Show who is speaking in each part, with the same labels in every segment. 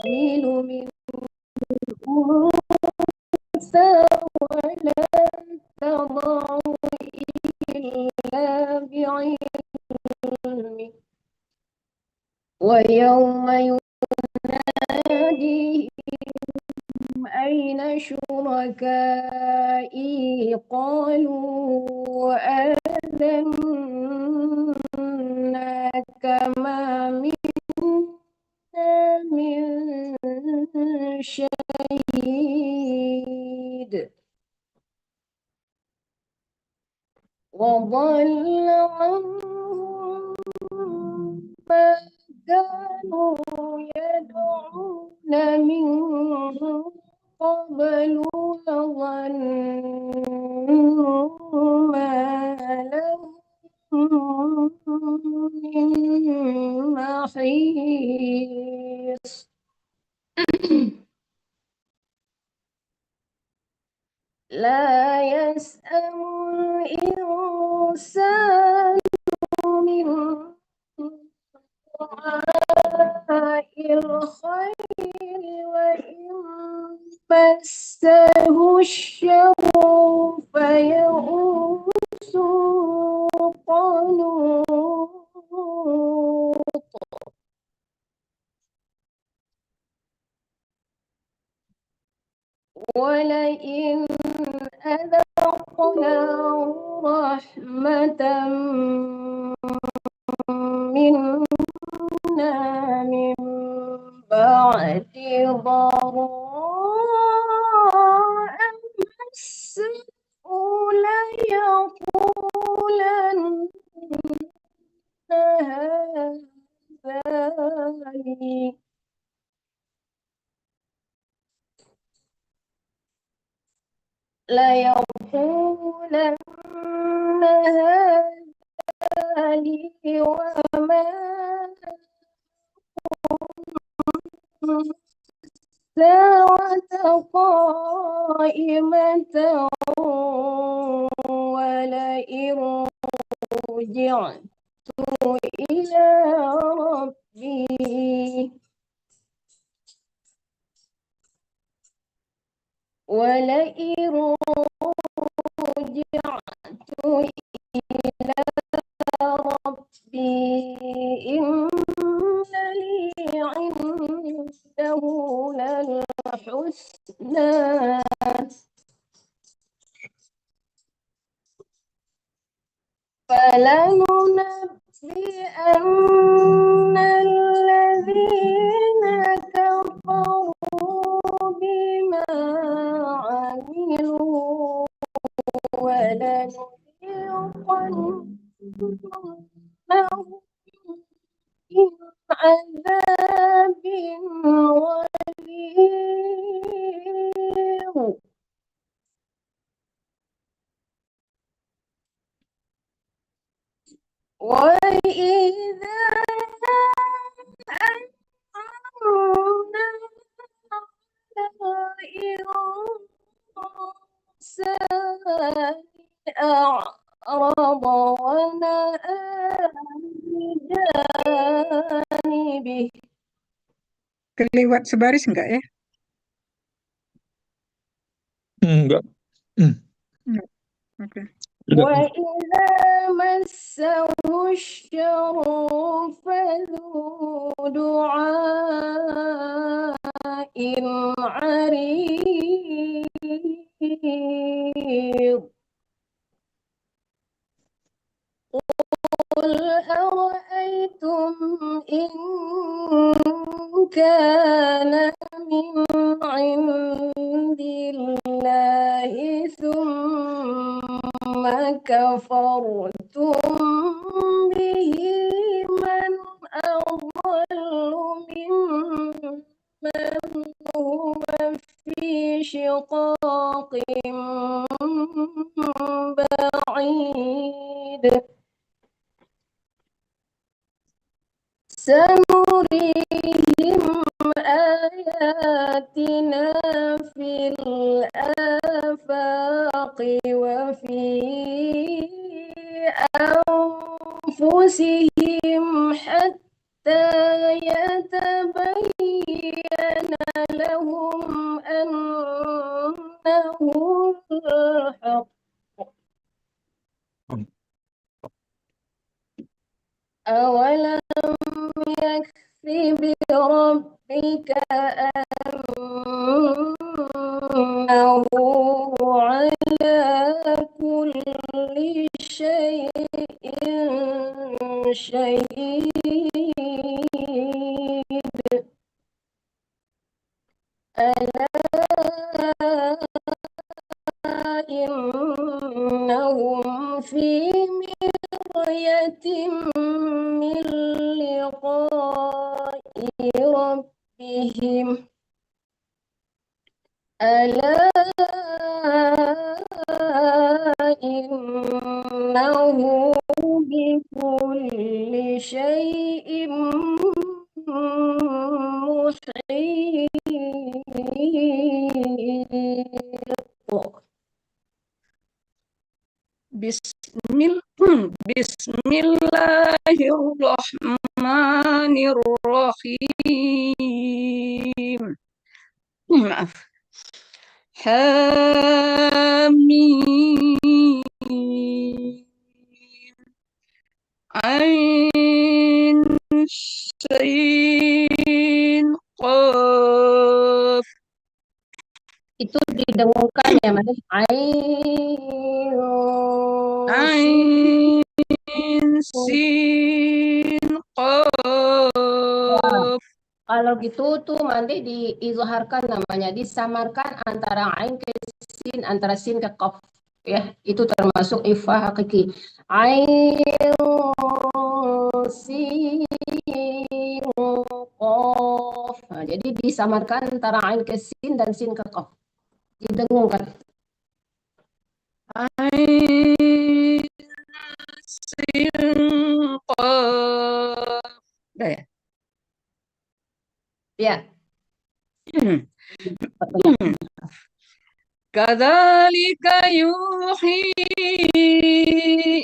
Speaker 1: تحمل من أنثى ولا تضع إلا بعلمه ويوم يناديهم أين شركائي قالوا آذناك ما منا من شهيد وضل عنهم ما كانوا يدعون من قبل وظنوا ما لهم من محيص لا يسأم الإنسان من دعاء الخير وإن مسه الشر فيئوس قنوط ولئن أذقناه رحمة منا من بعد ضراء مسه ليقولن هذا لي ليقولن هذا لي وما الساعة قائمة ولئن رجعت إلى ربي ولئن رجعت إلى ربي إن لي عنده للحسنى فلننبئن الذين كفروا بما عملوا ولنذيقنهم من عذاب غليظ وإذا أنعمنا على الإنسان أعرض ونأى بجانبه.
Speaker 2: Kelewat sebaris enggak ya?
Speaker 3: Enggak.
Speaker 2: Oke.
Speaker 1: وإذا مسه الشر فذو دعاء عريض قل أرأيتم إن كان من عند الله ثم كفرتم به من أضل ممن هو في شقاق بعيد سنريهم آياتنا في الآفاق وفي أنفسهم حتى يتبين لهم أنه الحق. أولم يكف بربك أنه على كل شيء شهيد. ألا إنهم في مرية من لقاء ربهم. ألا إنه بكل شيء محيط.
Speaker 2: بسم الله الرحمن الرحيم. maaf. Hamim. Ain Sin Qaf.
Speaker 1: Itu didengungkan ya, Mas.
Speaker 2: Ain Sin Qaf.
Speaker 1: Kalau gitu tuh nanti diizharkan namanya, disamarkan antara ain ke sin, antara sin ke qaf. Ya, itu termasuk ifa hakiki. Ain sin qaf. Nah, jadi disamarkan antara ain ke sin dan sin ke qaf. Didengungkan.
Speaker 2: Ain Sin Qaf. Udah ya?
Speaker 1: Ya.
Speaker 2: Kadzalika yuhi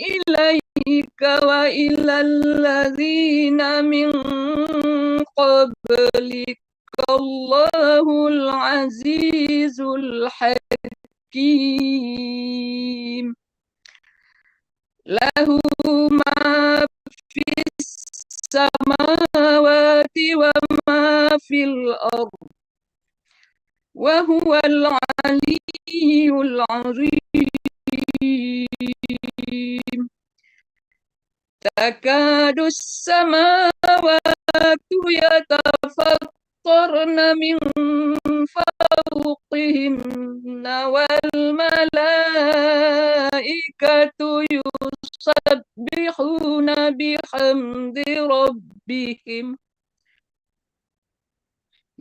Speaker 2: ilaika wa ilal ladzina min qablika Allahul azizul hakim. Lahu ma fis samawati wa ma fil ardh wa huwal aliyyul azim. Takadu samawati yatafattarna min fawqihinna wal malaikatu yusabbihuna bihamdi rabbihim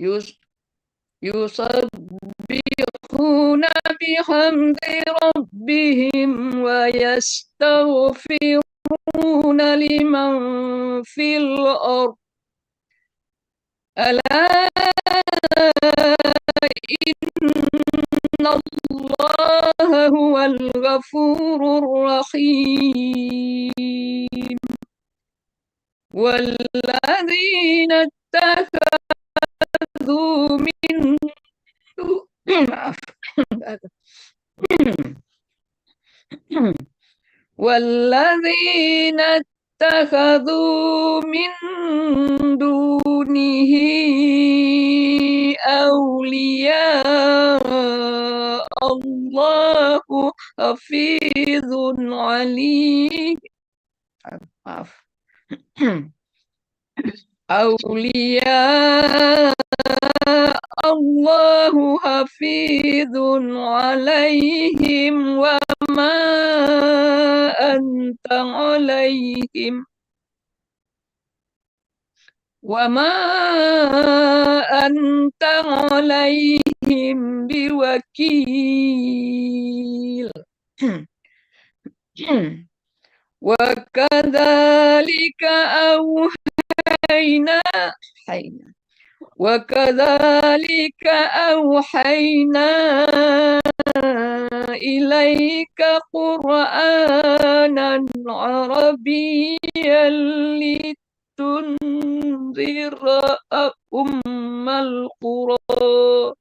Speaker 2: yusabbihuna bihamdi rabbihim wa yastaghfiruna liman fil ardh. Ala inna Allaha huwal ghafurur rahim. Walladzina ittakhadhu min maaf. Walladzina ittakhadhu min dunihi awliya Allahu hafizun alim. Maaf. Awliya Allahu hafizun alaihim wa ma anta alaihim biwakil. Wa kadzalika awhayna ilaika qur'anan arabiyyan أم القرى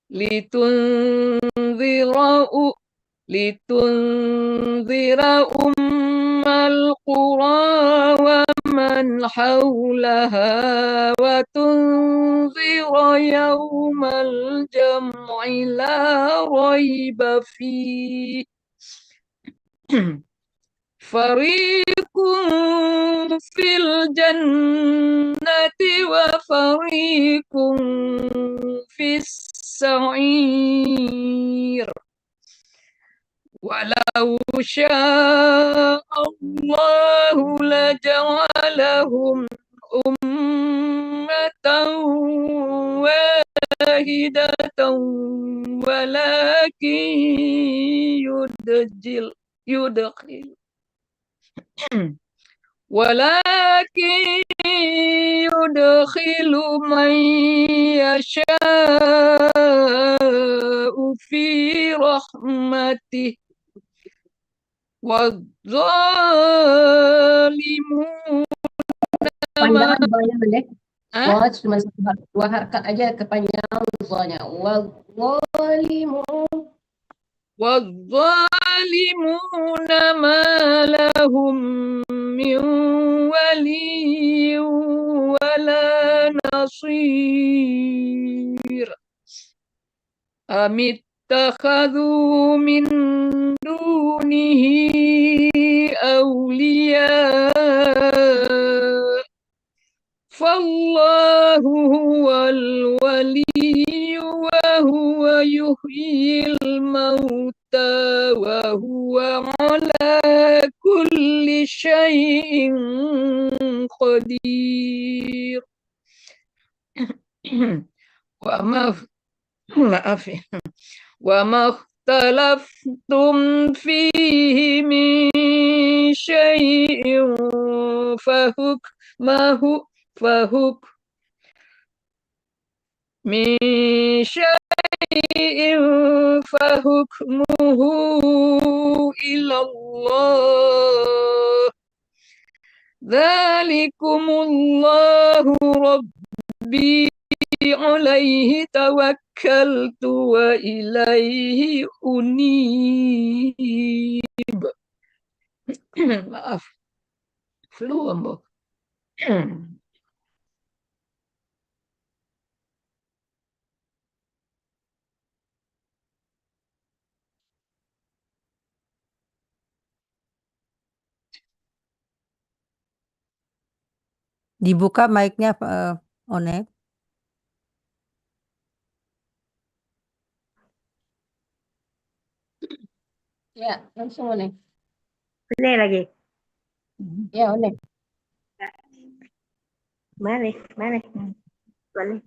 Speaker 2: لتنذر لتنذر أم القرى ومن حولها وتنذر يوم الجمع لا ريب فيه فريق في الجنة وفريق في السعير ولو شاء الله لجعلهم أمة واحدة ولكن يدخل ولكن يدخل من يشاء في رحمته والظالمون
Speaker 1: Panjangan doanya Bunda.
Speaker 2: Hah?
Speaker 1: Wah, cuma dua harkat aja kepanjangan doanya. Walimu.
Speaker 2: والظالمون ما لهم من ولي ولا نصير أم اتخذوا من دونه أولياء فالله هو الولي وهو يحيي الموتى وهو على كل شيء قدير وما اختلفتم فيه من شيء فحكمه إلى الله ذلكم الله ربي عليه توكلت وإليه أنيب. Maaf, flu ambo.
Speaker 3: Dibuka mic-nya One.
Speaker 1: Ya, langsung One.
Speaker 4: Ini lagi.
Speaker 1: Ya, One.
Speaker 4: Mana? Boleh.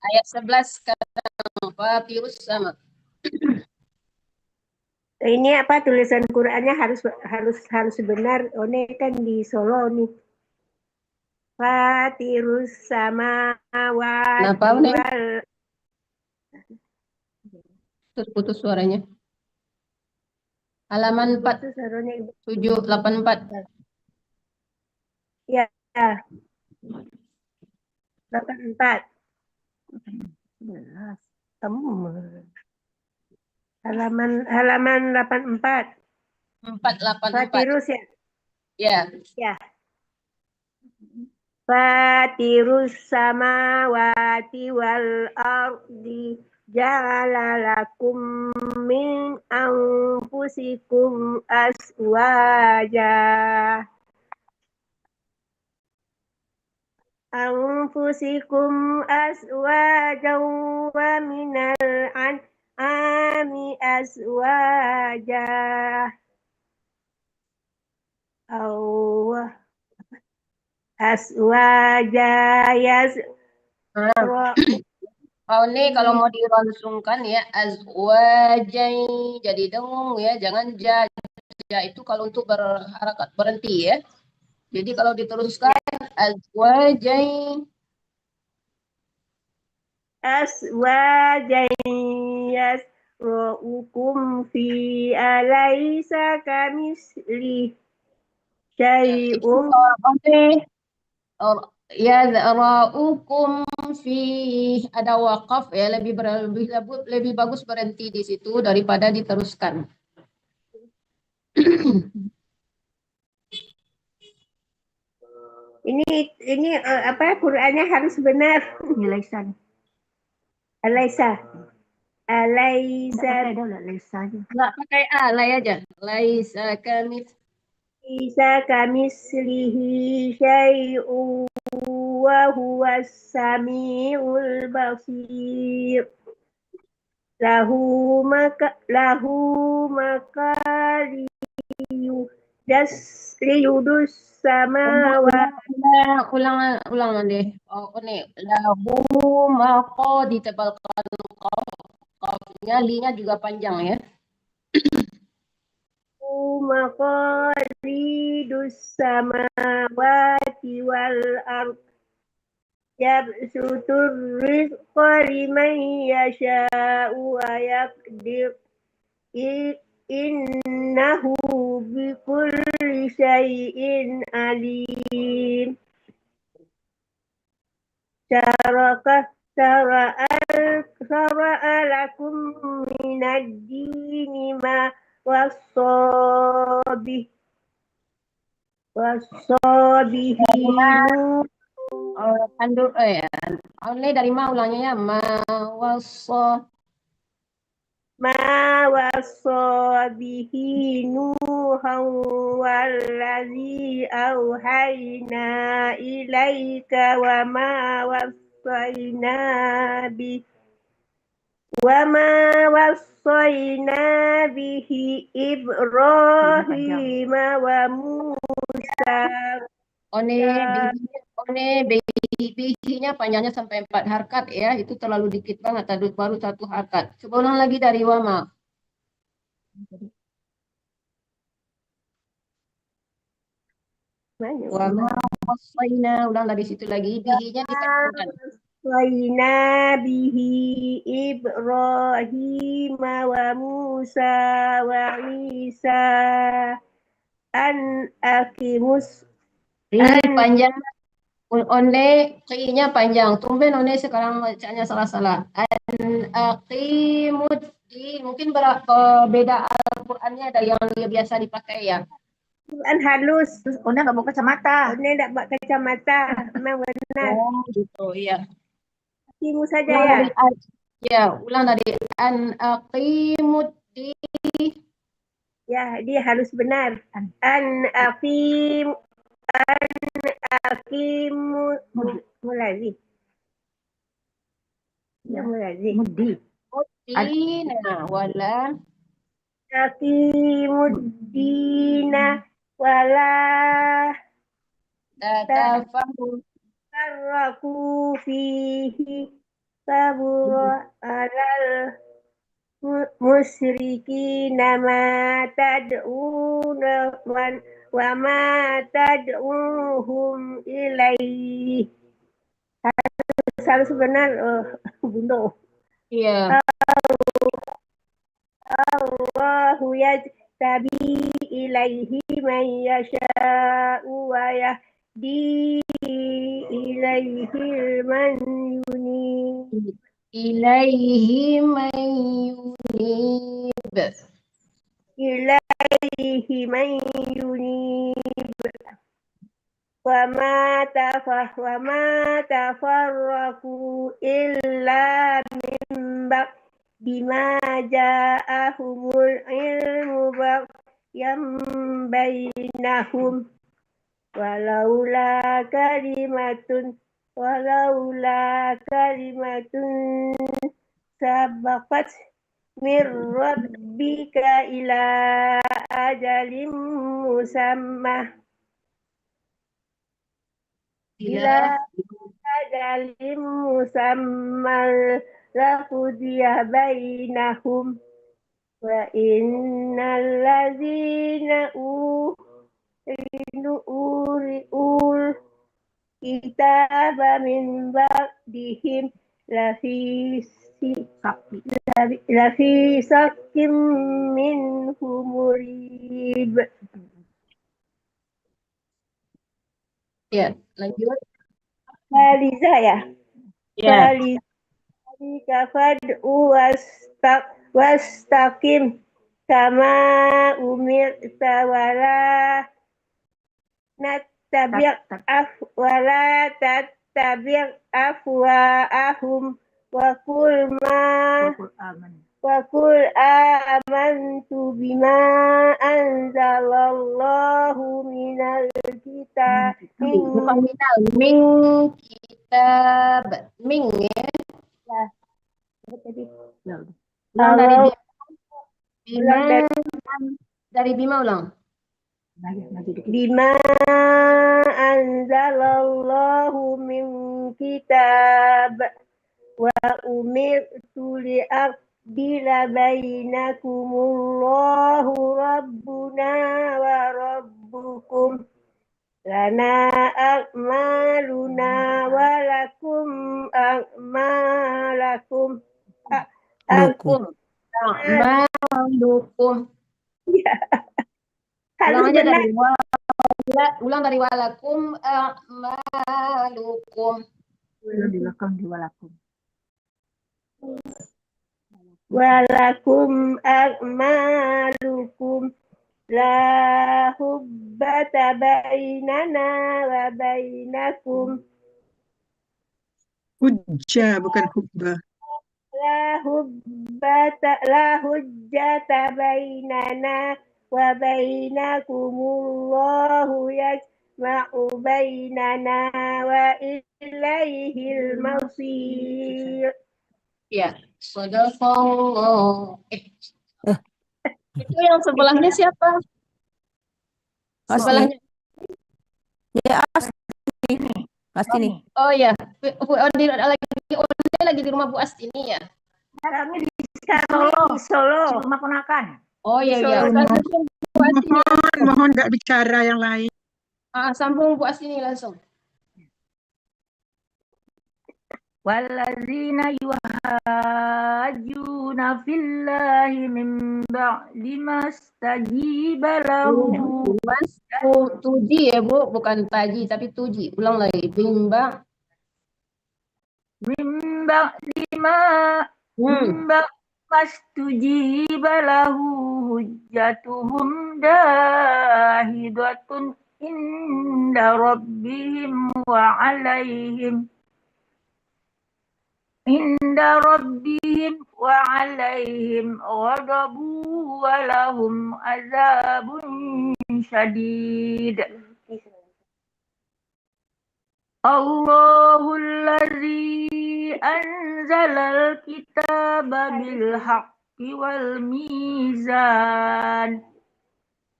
Speaker 1: Ayat 11 sekarang. Papirus sama.
Speaker 4: Ini apa tulisan Qurannya harus benar. One kan di Solo nih. Fatirus samawati
Speaker 1: Kenapa, One?
Speaker 4: wal
Speaker 1: Terputus suaranya. Halaman 4,
Speaker 4: itu suaranya
Speaker 1: 784.
Speaker 4: ya 84. 11. Halaman 84.
Speaker 1: 484.
Speaker 4: Fatirus ya.
Speaker 1: Ya.
Speaker 4: Ya. Fatirus samawati wal ardi ja'ala lakum min anfusikum azwaja wa minal an'ami azwaja
Speaker 1: Oh, ini kalau mau dilangsungkan ya azwajai jadi dengung ya, jangan ja itu kalau untuk berharakat berhenti ya. Jadi kalau diteruskan azwajai
Speaker 4: yasra'ukum fi alaysa kamisli syai'un
Speaker 1: Oleh yazra'ukum fi ada wakaf ya lebih bagus berhenti di situ daripada diteruskan.
Speaker 4: ini apa Qur'annya harus benar.
Speaker 5: Nilaisan.
Speaker 4: Alaisa.
Speaker 5: Pakai
Speaker 4: Alaisa
Speaker 5: dah lah lisan.
Speaker 1: Nggak pakai alay aja. Laisa kami
Speaker 4: bisa kamislihi syai'un wa huwas samiul basir. Lahu liyudus samawati
Speaker 1: ulang deh. Oh, ini lahu maqo ditebalkan qafnya, linya juga panjang ya.
Speaker 4: maqalidus samawati wal ard yabsutur rizqa liman yasha'u wa yaqdir innahu bikulli syai'in alim. Syara'a lakum minad dini ma wassabihi
Speaker 1: Ini dari ma ulangnya ya wassa
Speaker 4: ma wassabihi nuhan wallazi auhayna ilaika wa ma wassayna bihi Ibrahim wa Musa.
Speaker 1: bihinya panjangnya sampai 4 harkat ya, itu terlalu dikit banget, baru 1 harkat. Coba ulang lagi dari wama. Wama wasaina, ulang dari situ lagi, bihinya dipanjangkan.
Speaker 4: Waina bihi Ibrahim wa Musa wa Isa an aqimus
Speaker 1: Panjang. Q-nya panjang. Tumben sekarang bacanya salah-salah. Mungkin beda Al-Qur'annya ada yang biasa dipakai ya.
Speaker 4: Quran halus.
Speaker 5: Terus Ona nggak bawa kacamata.
Speaker 4: Ona nggak bawa kacamata. Memang benar.
Speaker 1: Oh, gitu ya.
Speaker 4: Timu saja ya.
Speaker 1: Ulang dari an aqimud
Speaker 4: Ya, dia harus benar. An aqimu mulai. Ya mulai.
Speaker 5: Mudi.
Speaker 1: Dina wala
Speaker 4: Aqimuddina wala
Speaker 1: tatafahu
Speaker 4: tarraku fihi sabura alal musyrikina ma tad'una wa ma tad'uhum ilaihi. Harus benar, Bunda.
Speaker 1: Iya.
Speaker 4: Allahu yajtabi ilaihi man yasha'u wa yahdi ilaihi man yunib.
Speaker 1: Ilaihi man yunib.
Speaker 4: Ilaihi man yunib. Wa ma tafarraqu illa min bima ja'ahumul ilmu baghyan bainahum walaula kalimatun sabaqat min rabbika ila ajalin musamma laqudiya bainahum wa innal ladzina ul kitaba min ba'dihim lafi sakkim minhu murib.
Speaker 1: Ya, lanjut.
Speaker 4: Faliza ya.
Speaker 1: Ya.
Speaker 4: Falizalika fad'u wastaqim kama umirta nattabi' wala tattabi' afwaahum wa qul amantu bima anzalallahu minal kitab
Speaker 1: Bukan minal, min kitab. Ming ya. Ulang dari
Speaker 4: Kalau
Speaker 1: Bima.
Speaker 4: ulang
Speaker 1: Dari Bima ulang.
Speaker 4: bima anzalallahu min kitab wa umirtu li'adila bainakumullahu rabbuna wa rabbukum lana a'maluna wa lakum a'malakum
Speaker 3: Lukum.
Speaker 1: Ma'lukum.
Speaker 4: harus
Speaker 1: Ulang aja
Speaker 4: benar.
Speaker 1: dari ulang dari walakum a'malukum.
Speaker 4: Walakum a'malukum la hubbata bainana wa bainakum
Speaker 6: Hujjah bukan hubba.
Speaker 4: la hujjata bainana wa bainakumullahu yajma'u bainana wa ilaihil masir.
Speaker 1: Ya, sadaqallah. Itu yang sebelahnya siapa?
Speaker 3: Asni.
Speaker 1: Sebelahnya.
Speaker 3: Ya, Asni.
Speaker 1: Oh ya, Bu Odi lagi di rumah Bu Astini ya.
Speaker 4: Kami di Solo.
Speaker 5: Rumah ponakan.
Speaker 1: Oh iya iya.
Speaker 4: Solo.
Speaker 1: Langsung Bu Astini.
Speaker 6: Mohon nggak bicara yang lain.
Speaker 1: Sambung Bu Astini langsung.
Speaker 5: Wallazina yuhajjuna fillahi min ba'di mastajiba lahu
Speaker 1: Mas tuji ya Bu, bukan taji tapi tuji. Ulang lagi. Bimba.
Speaker 5: min ba'di mastujiba lahu hujjatuhum dahidatun inda rabbihim wa alaihim ghadabu wa lahum azabun syadid. Allahul ladzi anzalal kitaba bil haqqi wal mizan.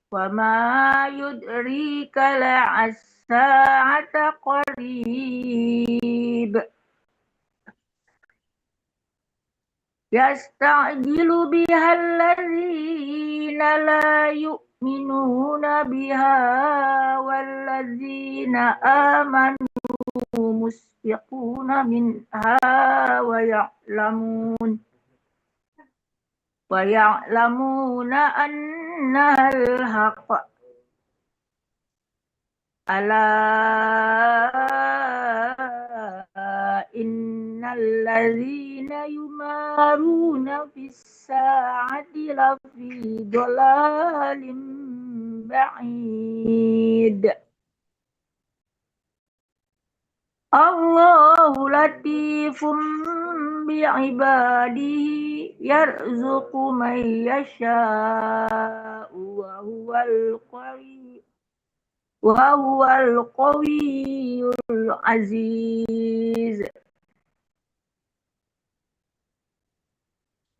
Speaker 5: Wa ma yudrika la'as-sa'ata qarib. Yasta'jilu bihal ladzina la yu'minuna biha wal ladzina amanu musfiquna minha wa ya'lamuna annaha al-haqq. Ala innal ladzina yumaruna fis sa'ati lafi dhalalim ba'id. Allahu latifum bi'ibadihi yarzuqu man yasha'u wa huwal qawiyyul aziz.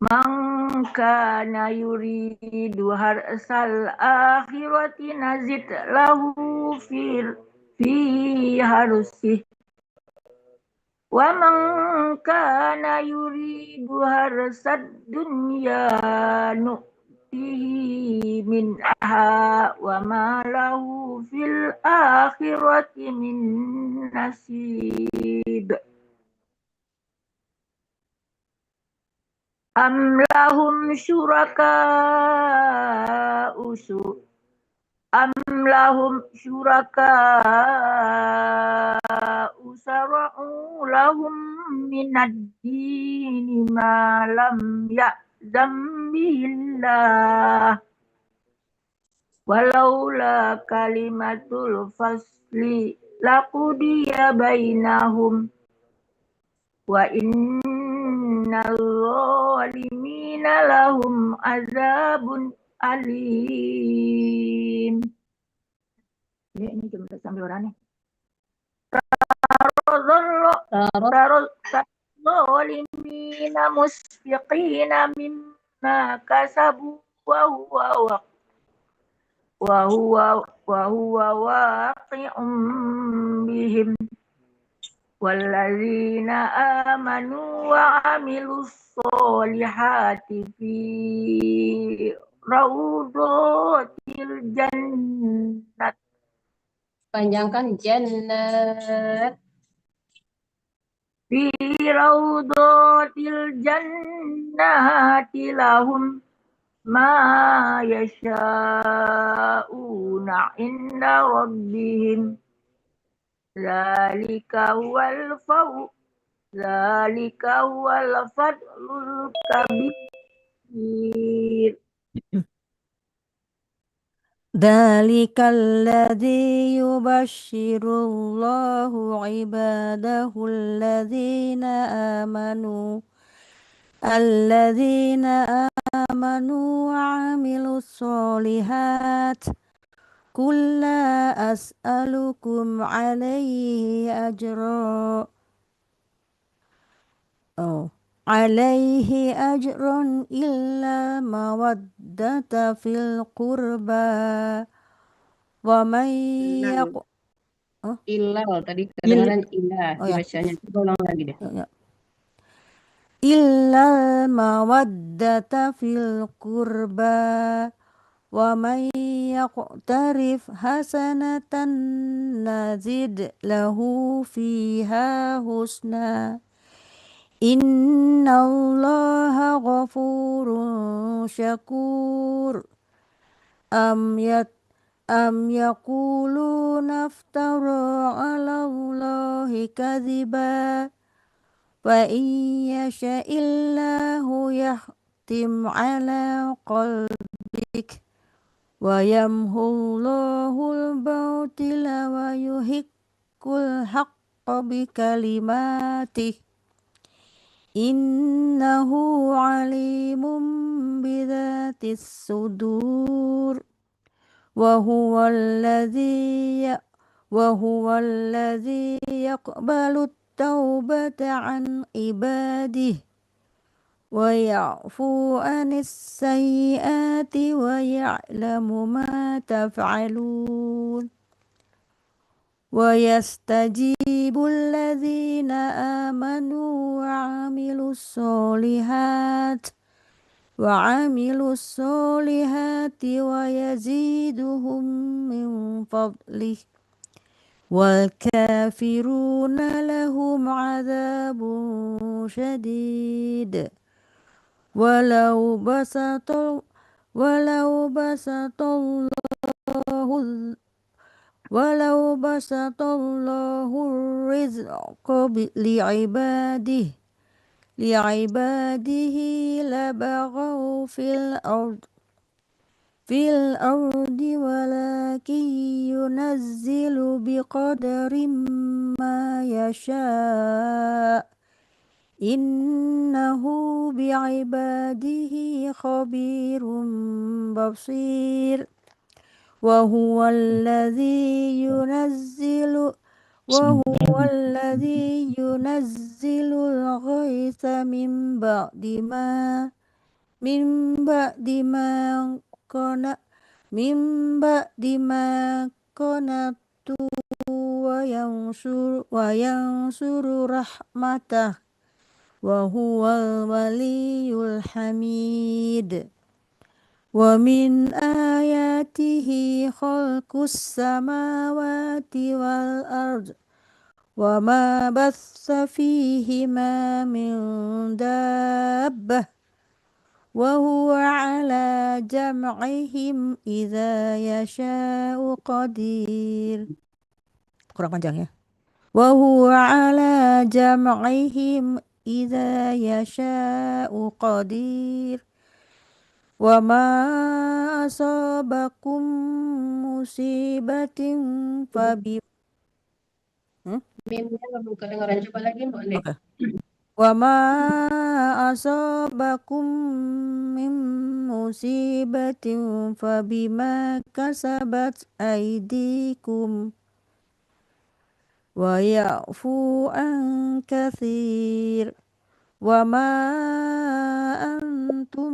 Speaker 5: Man kana yuridu harsal akhirati nazid lahu fi harsih. Wa man kana yuridu harsad dunya nu'tihi minha wa ma lahu fil akhirati min nasib. Am lahum syuraka'u am lahum syuraka'u sara'u lahum minad dini ma lam ya'zam bihillah walaula kalimatul fasli laqudiya bainahum wa innal zalimina lahum azabun alim. Ya, ini jam sampai orang nih. Zalimina musfiqina mimma kasabu wa huwa waqi'un bihim walladzina amanu wa amilus solihati fi raudhatil jannat.
Speaker 1: Panjangkan jannat.
Speaker 5: Fi raudhatil jannati lahum ma yasha'una inda rabbihim. Zalika huwal fadlul kabir.
Speaker 3: Dzalikal-ladzi yubashshirullahu ibadahu alladzina amanu wa 'amilus sholihat. Qul la as'alukum 'alaihi ajra. Alaihi ajrun illa mawaddata fil qurba wa man
Speaker 6: Ilal.
Speaker 1: Ilal tadi kedengaran ilah
Speaker 3: Oh ya.
Speaker 1: dibacanya. Coba ulang lagi deh.
Speaker 3: Illa mawaddata fil qurba wa man yaqtarif hasanatan nazid lahu fiha husna. Innallaha ghafurun syakur. Am yaquluna iftara 'alallahi kadhiba wa in yasha'illahu yahtim 'ala qalbik wa yamhullahul batila wa yuhiqqul haqqa bi kalimatih. Innahu alimun bidzatis sudur wa huwallazi yaqbalu taubata an ibadihi wa ya'fu anis sayyiati wa ya'lamu ma taf'alun. Wa yastajibul ladzina amanu wa 'amilus solihati wa yaziduhum min fadlih. Wal kafiruna lahum 'adzabun syadid. Walau basatallahu rizqa li'ibadihi labaghaw fil ardi walakin yunazzilu biqadarin ma yasha'. Innahu bi'ibadihi khabirun basir. Wa huwallazi yunazzilul ghaitha min ba'di ma qanatu wa yansuru rahmatah wa huwal waliyul hamid. Wa min ayatihi khalqus samawati wal ard wa ma bassa fihima min dabbah وهو على جمعهم إذا يشاء قدير. Kurang panjang ya. وهو على جمعهم إذا يشاء قدير. وما أصابكم مصيبة
Speaker 1: Mimnya belum kedengaran. Coba lagi Mbak Nek.
Speaker 3: Oke. وما أصابكم من مصيبة فبما كسبت أيديكم ويعفو عن كثير وما أنتم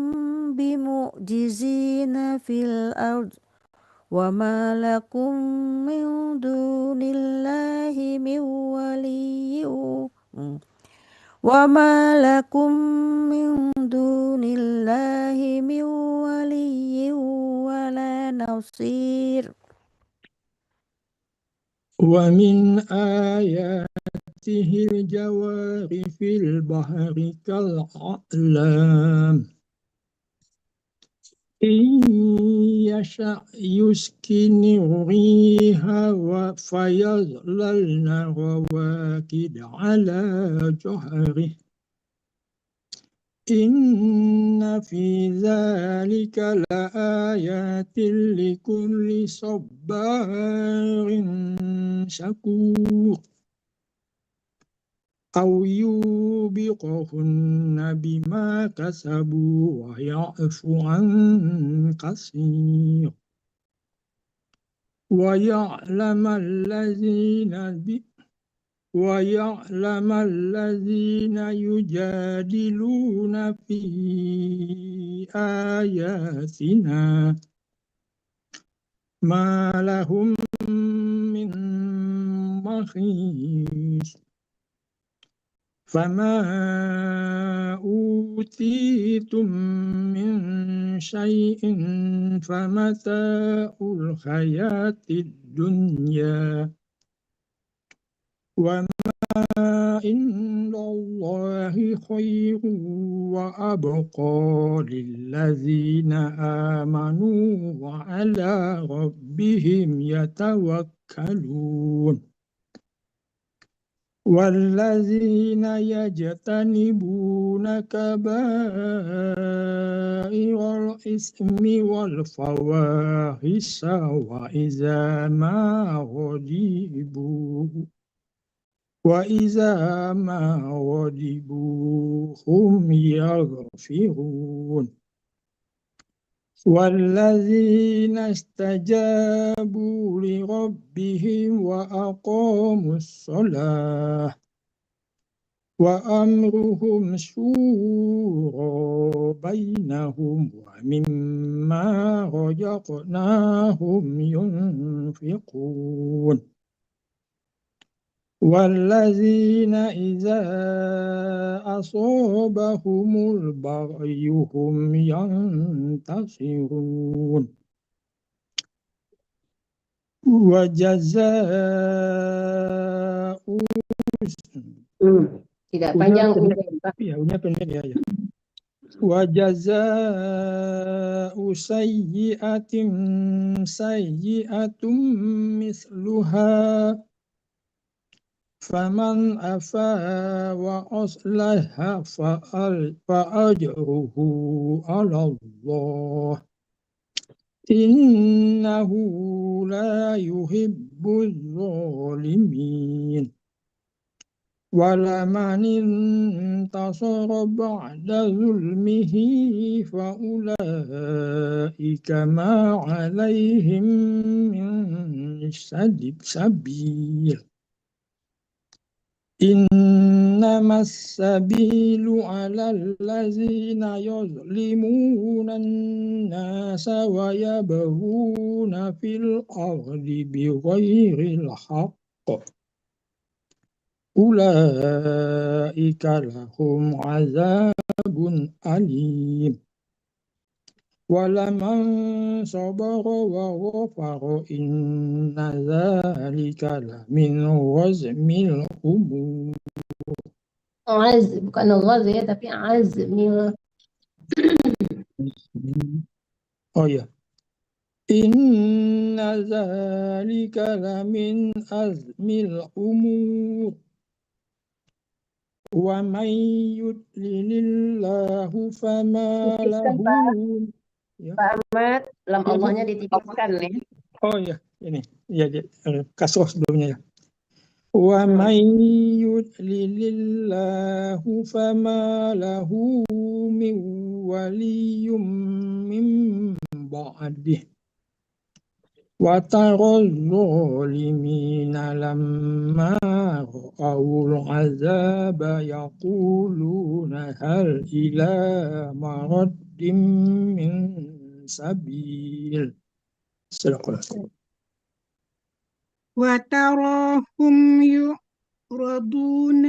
Speaker 3: بمعجزين في الأرض وما لكم من دون الله من ولي وما لكم من دون الله من ولي ولا نصير.
Speaker 7: ومن آياته الجوار في البحر كالأعلام إن يشأ يسكن الريح فيظللن رواكد على جهره إن في ذلك لآيات لكل صبار شكور أو يوبقهن بما كسبوا ويعفو عن كثير ويعلم الذين يجادلون في آياتنا ما لهم من محيص فما أوتيتم من شيء فمتاع الحياة الدنيا وما عند الله خير وأبقى للذين آمنوا وعلى ربهم يتوكلون والذين يجتنبون كبائر الإثم والفواحش وإذا ما غضبوا هم يغفرون والذين استجابوا لربهم وأقاموا الصلاة وأمرهم شورى بينهم ومما رزقناهم ينفقون والذين إذا أصابهم البغي هم ينتصرون وجزاء
Speaker 1: Tidak panjang.
Speaker 7: Unya pendek ya. وجزاء سيئة سيئة مثلها فمن عفا وأصلح فأجره على الله إنه لا يحب الظالمين ولمن انتصر بعد ظلمه فأولئك ما عليهم من سبيل إنما السبيل على الذين يظلمون الناس ويبغون في الأرض بغير الحق أولئك لهم عذاب أليم ولمن صبر وغفر إن ذلك لمن عزم الأمور.
Speaker 1: Bukan Allah ya, tapi azmi.
Speaker 7: Oh ya, inna zalika lamin azmil umur wa man yudlilillahu fama
Speaker 1: Tipiskan
Speaker 7: lahu.
Speaker 1: Pak,
Speaker 7: Ya.
Speaker 1: Pak Ahmad, lam
Speaker 7: Ya, Bu.
Speaker 1: Allahnya ditipiskan ya.
Speaker 7: Oh ya, ini ya, kasroh sebelumnya ya. Wa man yudlilillahu fama lahu min waliyyum min ba'dih. Wa taral zalimina lamma ra'awul azaba yaquluna hal ila maraddim min sabil. Sadaqallah.
Speaker 6: وتراهم يعرضون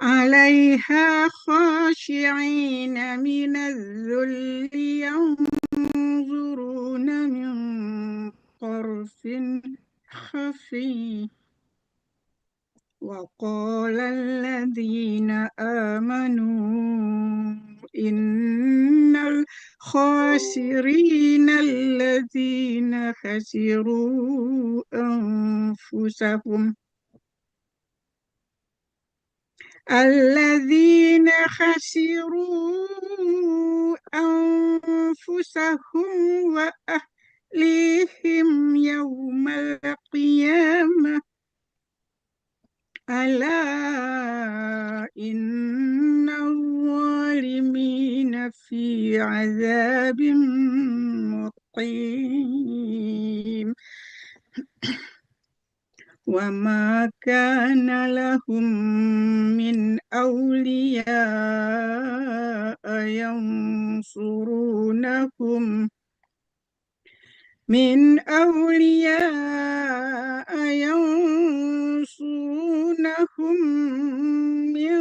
Speaker 6: عليها خاشعين من الذل ينظرون من طرف خفي وقال الذين آمنوا إن الخاسرين الذين خسروا أنفسهم وأهليهم يوم القيامة ألا إن الظالمين في عذاب مقيم وما كان لهم من أولياء ينصرونهم من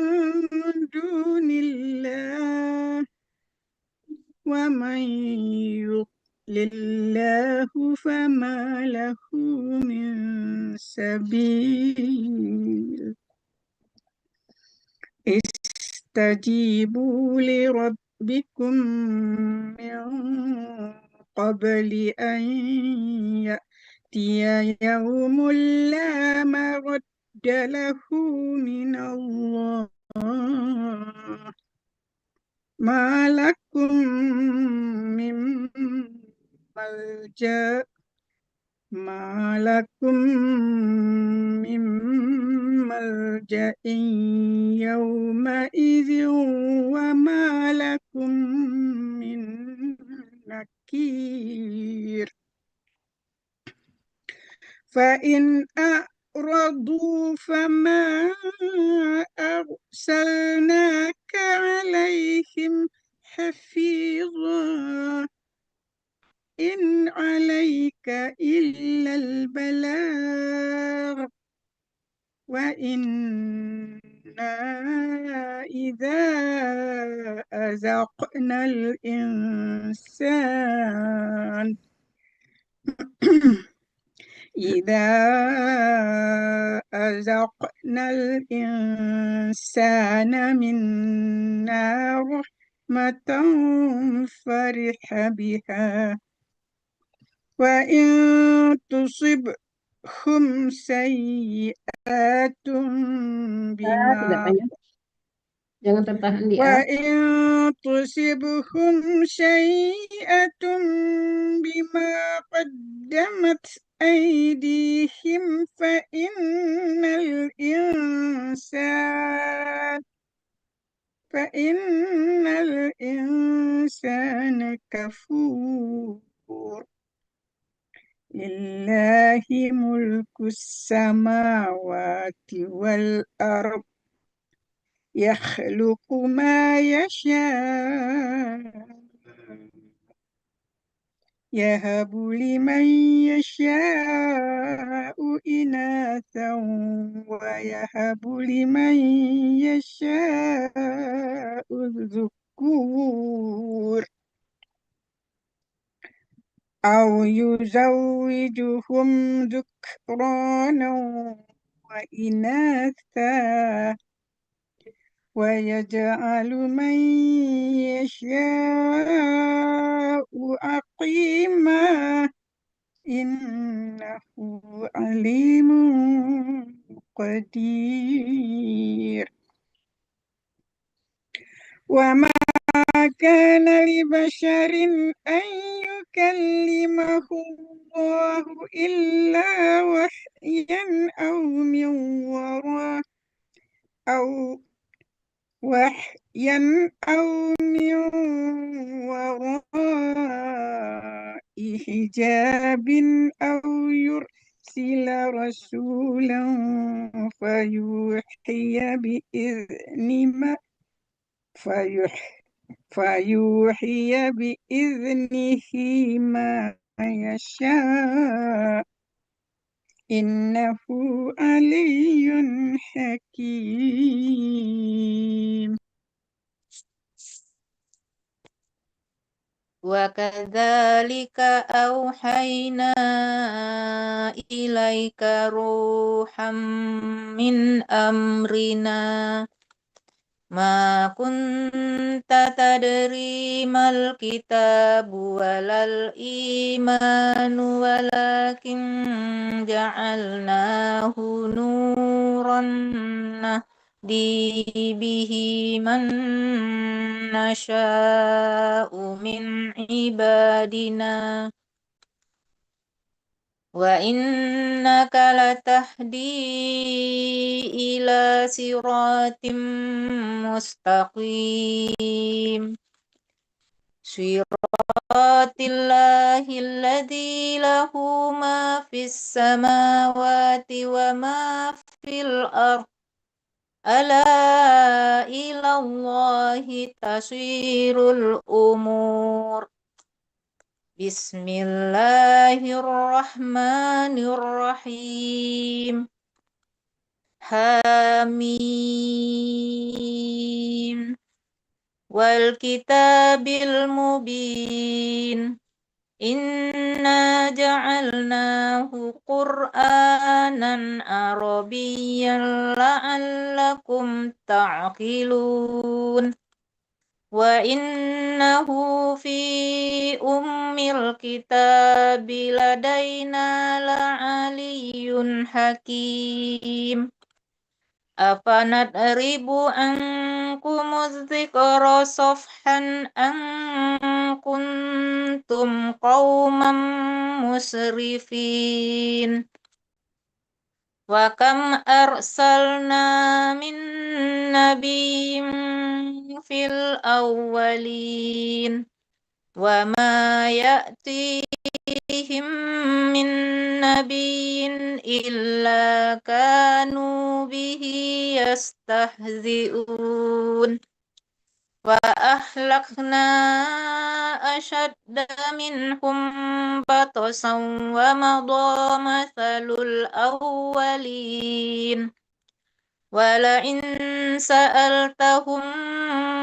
Speaker 6: دون الله ومن يضلل الله فما له من سبيل استجيبوا لربكم من قبل أن يأتي يوم لا مرد له من الله ما لكم من ملجأ يومئذ وما لكم من نكير فإن أعرضوا فما أرسلناك عليهم حفيظا إن عليك إلا البلاغ وإنا إذا أذقنا الإنسان منا رحمة فرح بها وإن تصبهم سيئات
Speaker 1: Tidak
Speaker 6: بما
Speaker 1: banyak. Jangan tertahan di A.
Speaker 6: وإن تصبهم سيئة بما قدمت أيديهم فإن الإنسان كفور لله ملك السماوات والأرض يخلق ما يشاء يهب لمن يشاء إناثا ويهب لمن يشاء الذكور أو يزوجهم ذكرانا وإناثا ويجعل من يشاء عقيما إنه عليم قدير وما كان لبشر أن يكلمه الله إلا وحيا أو من وراء حجاب أو يرسل رسولا فيوحي بإذنه ما يشاء إنه علي حكيم
Speaker 8: وكذلك أوحينا إليك روحا من أمرنا ما كنت تدري ما الكتاب ولا الإيمان ولكن جعلناه نورا نهدي به من نشاء من عبادنا وإنك لتهدي إلى صراط مستقيم صراط الله الذي له ما في السماوات وما في الأرض ألا إلى الله تصير الأمور بسم الله الرحمن الرحيم حميم والكتاب المبين إنا جعلناه قرآنا عربيا لعلكم تعقلون وإنه في أم الكتاب لدينا لعلي حكيم أفنضرب عنكم الذكر صفحا أن كنتم قوما مسرفين وكم أرسلنا من نبي في الأولين وما يأتيهم من نبي إلا كانوا به يستهزئون وأهلكنا أشد منهم بطشا ومضى مثل الأولين ولئن سألتهم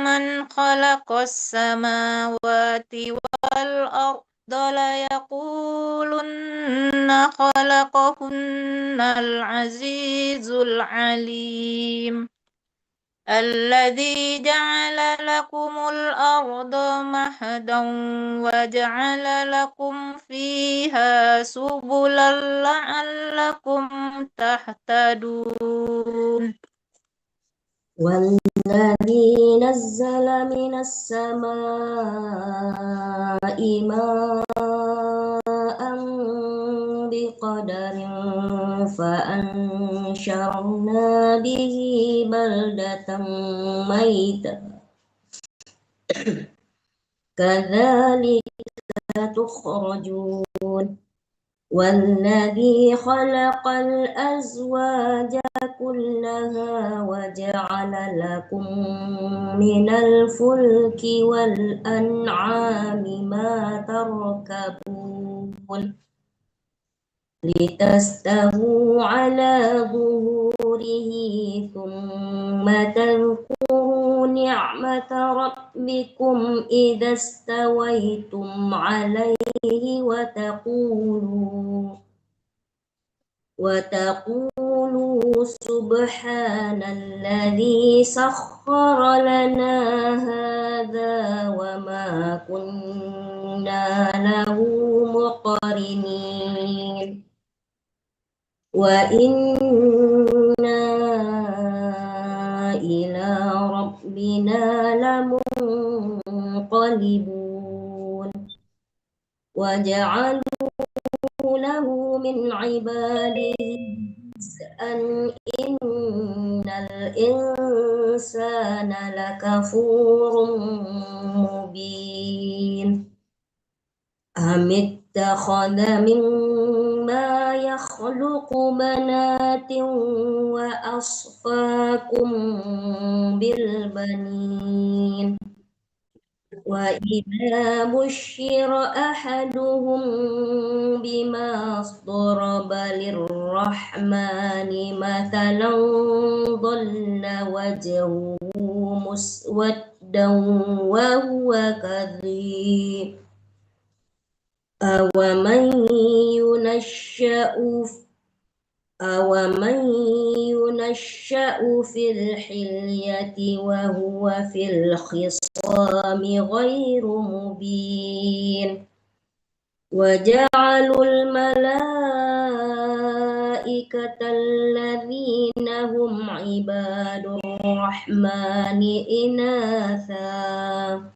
Speaker 8: من خلق السماوات والأرض ليقولن خلقهن العزيز العليم الذي جعل لكم الأرض مهدا وجعل لكم فيها سبلا لعلكم تهتدون
Speaker 9: والذي نزل من السماء ماء بقدر فأنشرنا به بلدة ميتا كذلك تخرجون والذي خلق الأزواج كلها وجعل لكم من الفلك والأنعام ما تركبون لتستووا على ظهوره ثم تذكروا نعمة ربكم إذا استويتم وتقولوا سبحان الذي سخر لنا هذا وما كنا له مقرنين وإنا إلى ربنا لمنقلبون وجعلوا له من عباده جزءا إن الإنسان لكفور مبين أم اتخذ مما يخلق بنات وأصفاكم بالبنين وإذا بشر أحدهم بما ضرب للرحمن مثلا ظل وجهه مسودا وهو كظيم أومن ينشأ في الحلية وهو في الخصام غير مبين وجعلوا الملائكة الذين هم عباد الرحمن إناثا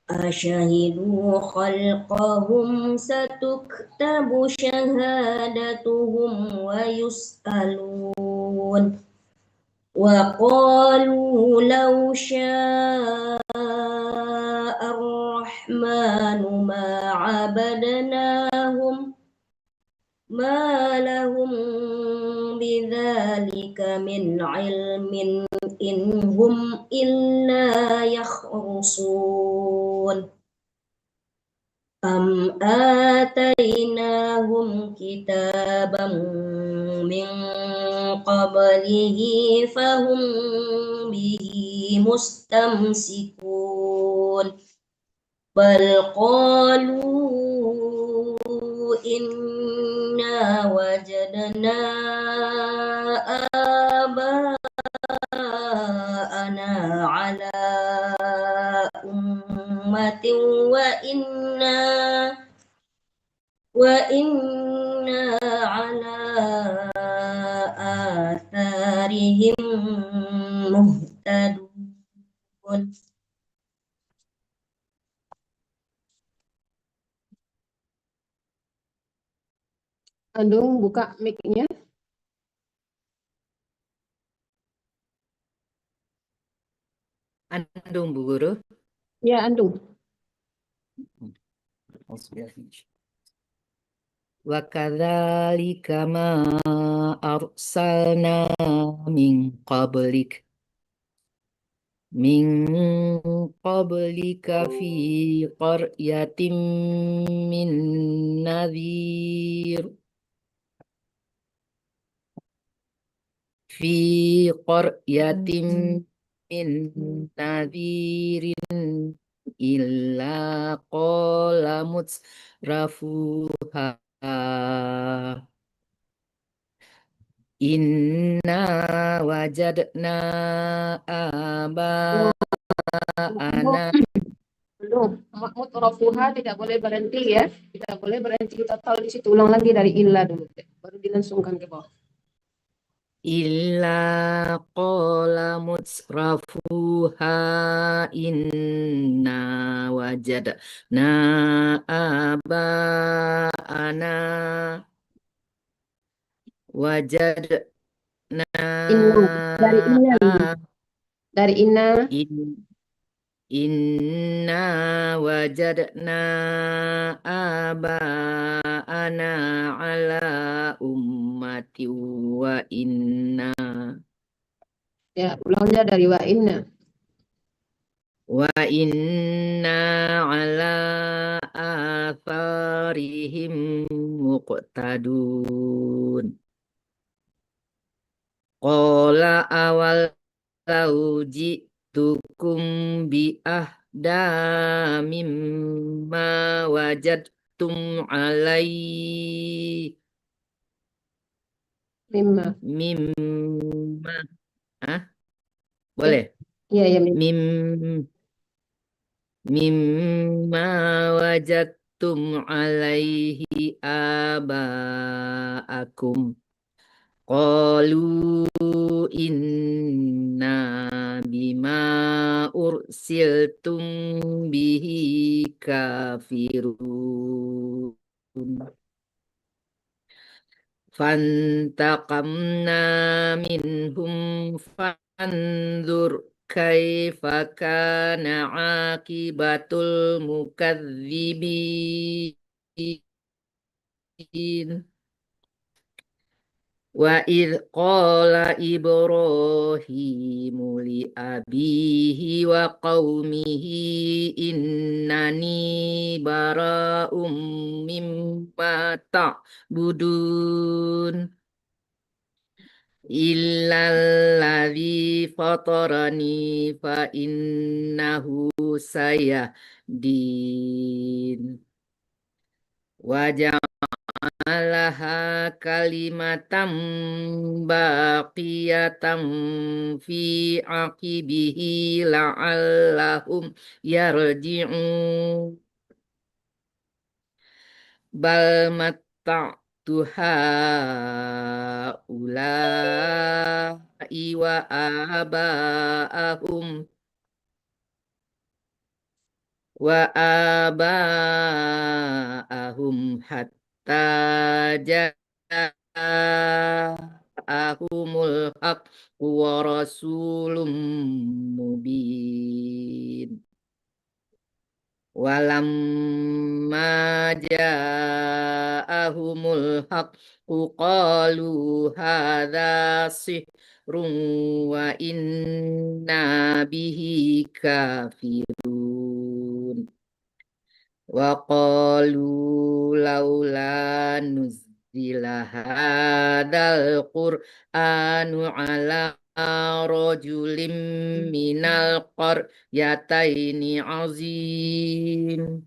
Speaker 9: أشهدوا خلقهم ستكتب شهادتهم ويسألون وقالوا لو شاء الرحمن ما عبدناهم ما لهم بذلك من علم إن هم إلا يخرصون أم آتيناهم كتابا من قبله فهم به مستمسكون بل قالوا إنا وجدنا آباءنا على أمة وإنا على آثارهم مهتدون
Speaker 1: Andung, buka mic-nya.
Speaker 2: Andung Bu Guru.
Speaker 1: Ya, Andung.
Speaker 2: Wa kadzalika ma arsalna min qablika fi qaryatin min nadhir illa qala mutrafuha inna wajadna aba'ana.
Speaker 1: Belum. Mutrafuha tidak boleh berhenti ya. Tidak boleh berhenti total di situ. Ulang lagi dari illa dulu. Baru dilangsungkan ke bawah.
Speaker 2: Illa qala mutrafuha inna wajadna aba'ana wajadna
Speaker 1: Dari inna
Speaker 2: inna wajadna aba'ana ala ummati wa inna.
Speaker 1: Ya, ulangnya dari wa inna.
Speaker 2: Wa inna ala atharihim muqtadun. Qala awal ji'tukum bi ahda mimma wajadtum alaihi
Speaker 1: Mimma.
Speaker 2: mimma. Ah, boleh.
Speaker 1: Iya, ya, mimma.
Speaker 2: Mimma wajadtum alaihi aba'akum. Qalu inna bima ursiltum bihi kafirun. Fantaqamna minhum fanzur kaifa kana akibatul mukadzibin. Wa idh qala Ibrahimu li abihi wa qaumihi innani bara'um mimma ta'budun illalladzi fatarani fa innahu sayahdin wa alaha kalimatam baqiyatan fi aqibihi la'allahum yarji'un bal matta'tu haula'i wa aba'ahum hatta ja'ahumul haqqu wa rasulun mubin. Walamma ja'ahumul haqqu qalu hadza sihrun wa inna bihi kafirun. Wa qalu laula nuzila hadzal qur'anu ala rajulim minal qaryataini azim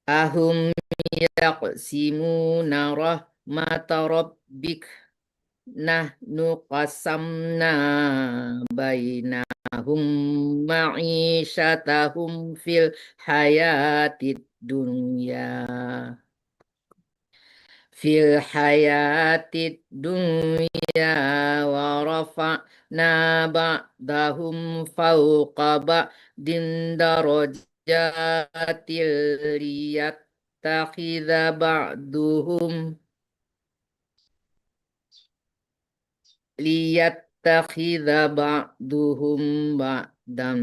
Speaker 2: ahum yaqsimuna rahmata rabbik nahnu qasamna bainahum ma'isyatahum fil hayatid dunya wa rafa'na ba'dahum fawqa ba'din darajatil liyattakhidha ba'duhum ba'dan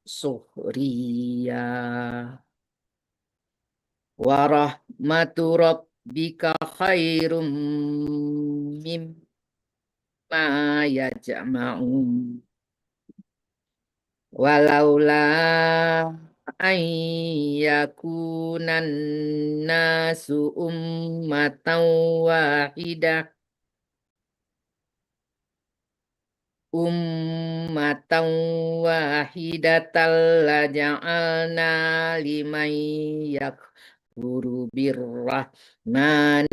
Speaker 2: sukhriya wa rahmatu rabbika khairum mimma yajma'un walaula an yakunan nasu ummatan wahidatan laja'alna liman yakfuru birrahmani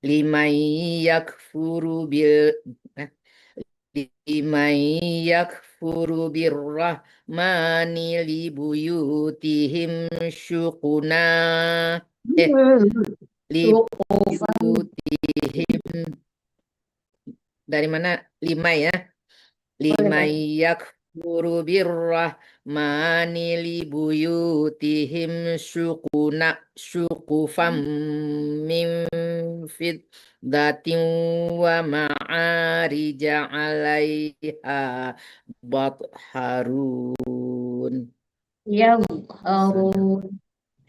Speaker 2: liman yakfuru birrahmani libuyutihim syuquna libuyutihim dari mana? Lima ya. Lima yakfuru birrahmani libuyutihim syuqufam min fiddatin wa ma'arija 'alaiha batharun.
Speaker 1: Ya, Harun.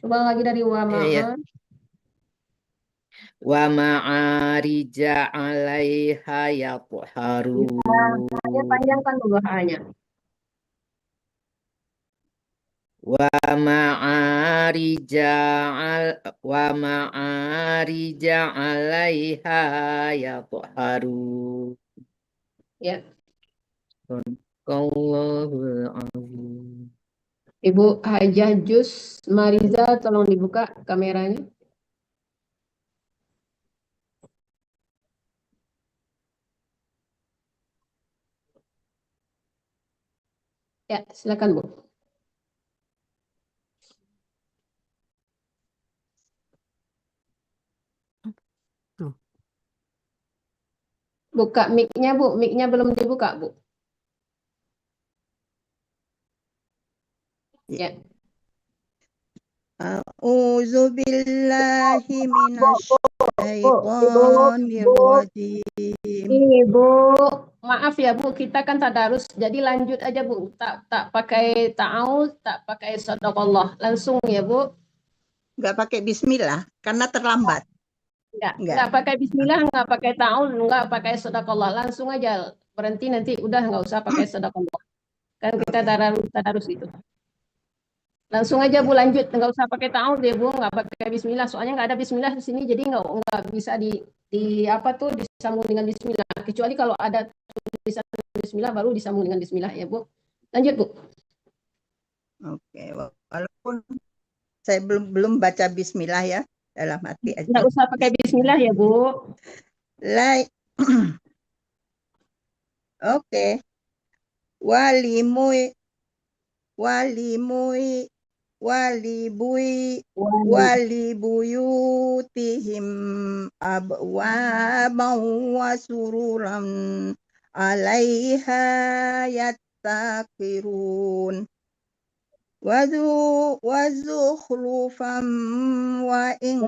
Speaker 1: Coba lagi dari wama'a.
Speaker 2: Wa ma'arija 'alaiha yatharun.
Speaker 1: Ya, panjangkan dulu hanya.
Speaker 2: Wa ma'arija 'alaiha yatharun.
Speaker 1: Ya.
Speaker 2: Allahul azim.
Speaker 1: Ibu Hajah Jus Mariza, tolong dibuka kameranya. Ya, silakan Bu.
Speaker 3: Tuh.
Speaker 1: Buka mic-nya Bu, mic-nya belum dibuka Bu. Ya.
Speaker 6: A'udzu billahi
Speaker 1: Bu,
Speaker 6: minasyaitonir
Speaker 1: Bu,
Speaker 6: rajim.
Speaker 1: Ibu, maaf ya Bu, kita kan tadarus, jadi lanjut aja Bu, tak pakai ta'awudz, tak pakai shadaqallah, langsung ya Bu.
Speaker 6: Nggak pakai bismillah karena terlambat.
Speaker 1: Nggak pakai bismillah, nggak pakai ta'awudz, nggak pakai shadaqallah, langsung aja berhenti nanti udah nggak usah pakai shadaqallah. Kan kita tadarus itu. Langsung aja Bu lanjut, nggak usah pakai ta'awudz ya Bu, nggak pakai bismillah, soalnya nggak ada bismillah di sini, jadi nggak bisa di apa tuh disambung dengan bismillah. Kecuali kalau ada tulisan bismillah baru disambung dengan bismillah ya Bu. Lanjut Bu.
Speaker 6: Oke, walaupun saya belum baca bismillah ya, dalam hati aja.
Speaker 1: Nggak usah pakai bismillah ya Bu.
Speaker 6: Oke. Walibui walibuyutihim abwaban wa sururan alaiha yattaqirun wa zukhrufan wa in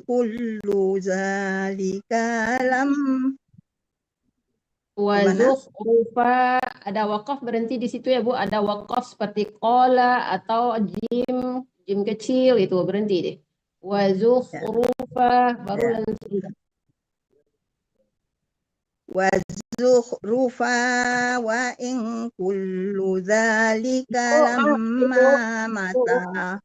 Speaker 6: kullu zalika lam
Speaker 1: Wazukhrufa, ada wakaf berhenti di situ ya Bu, ada wakaf seperti qala atau jim kecil itu berhenti deh. Wazukhrufa baru langsung.
Speaker 6: Wazukhrufa wa in kullu dzalika lamma mata.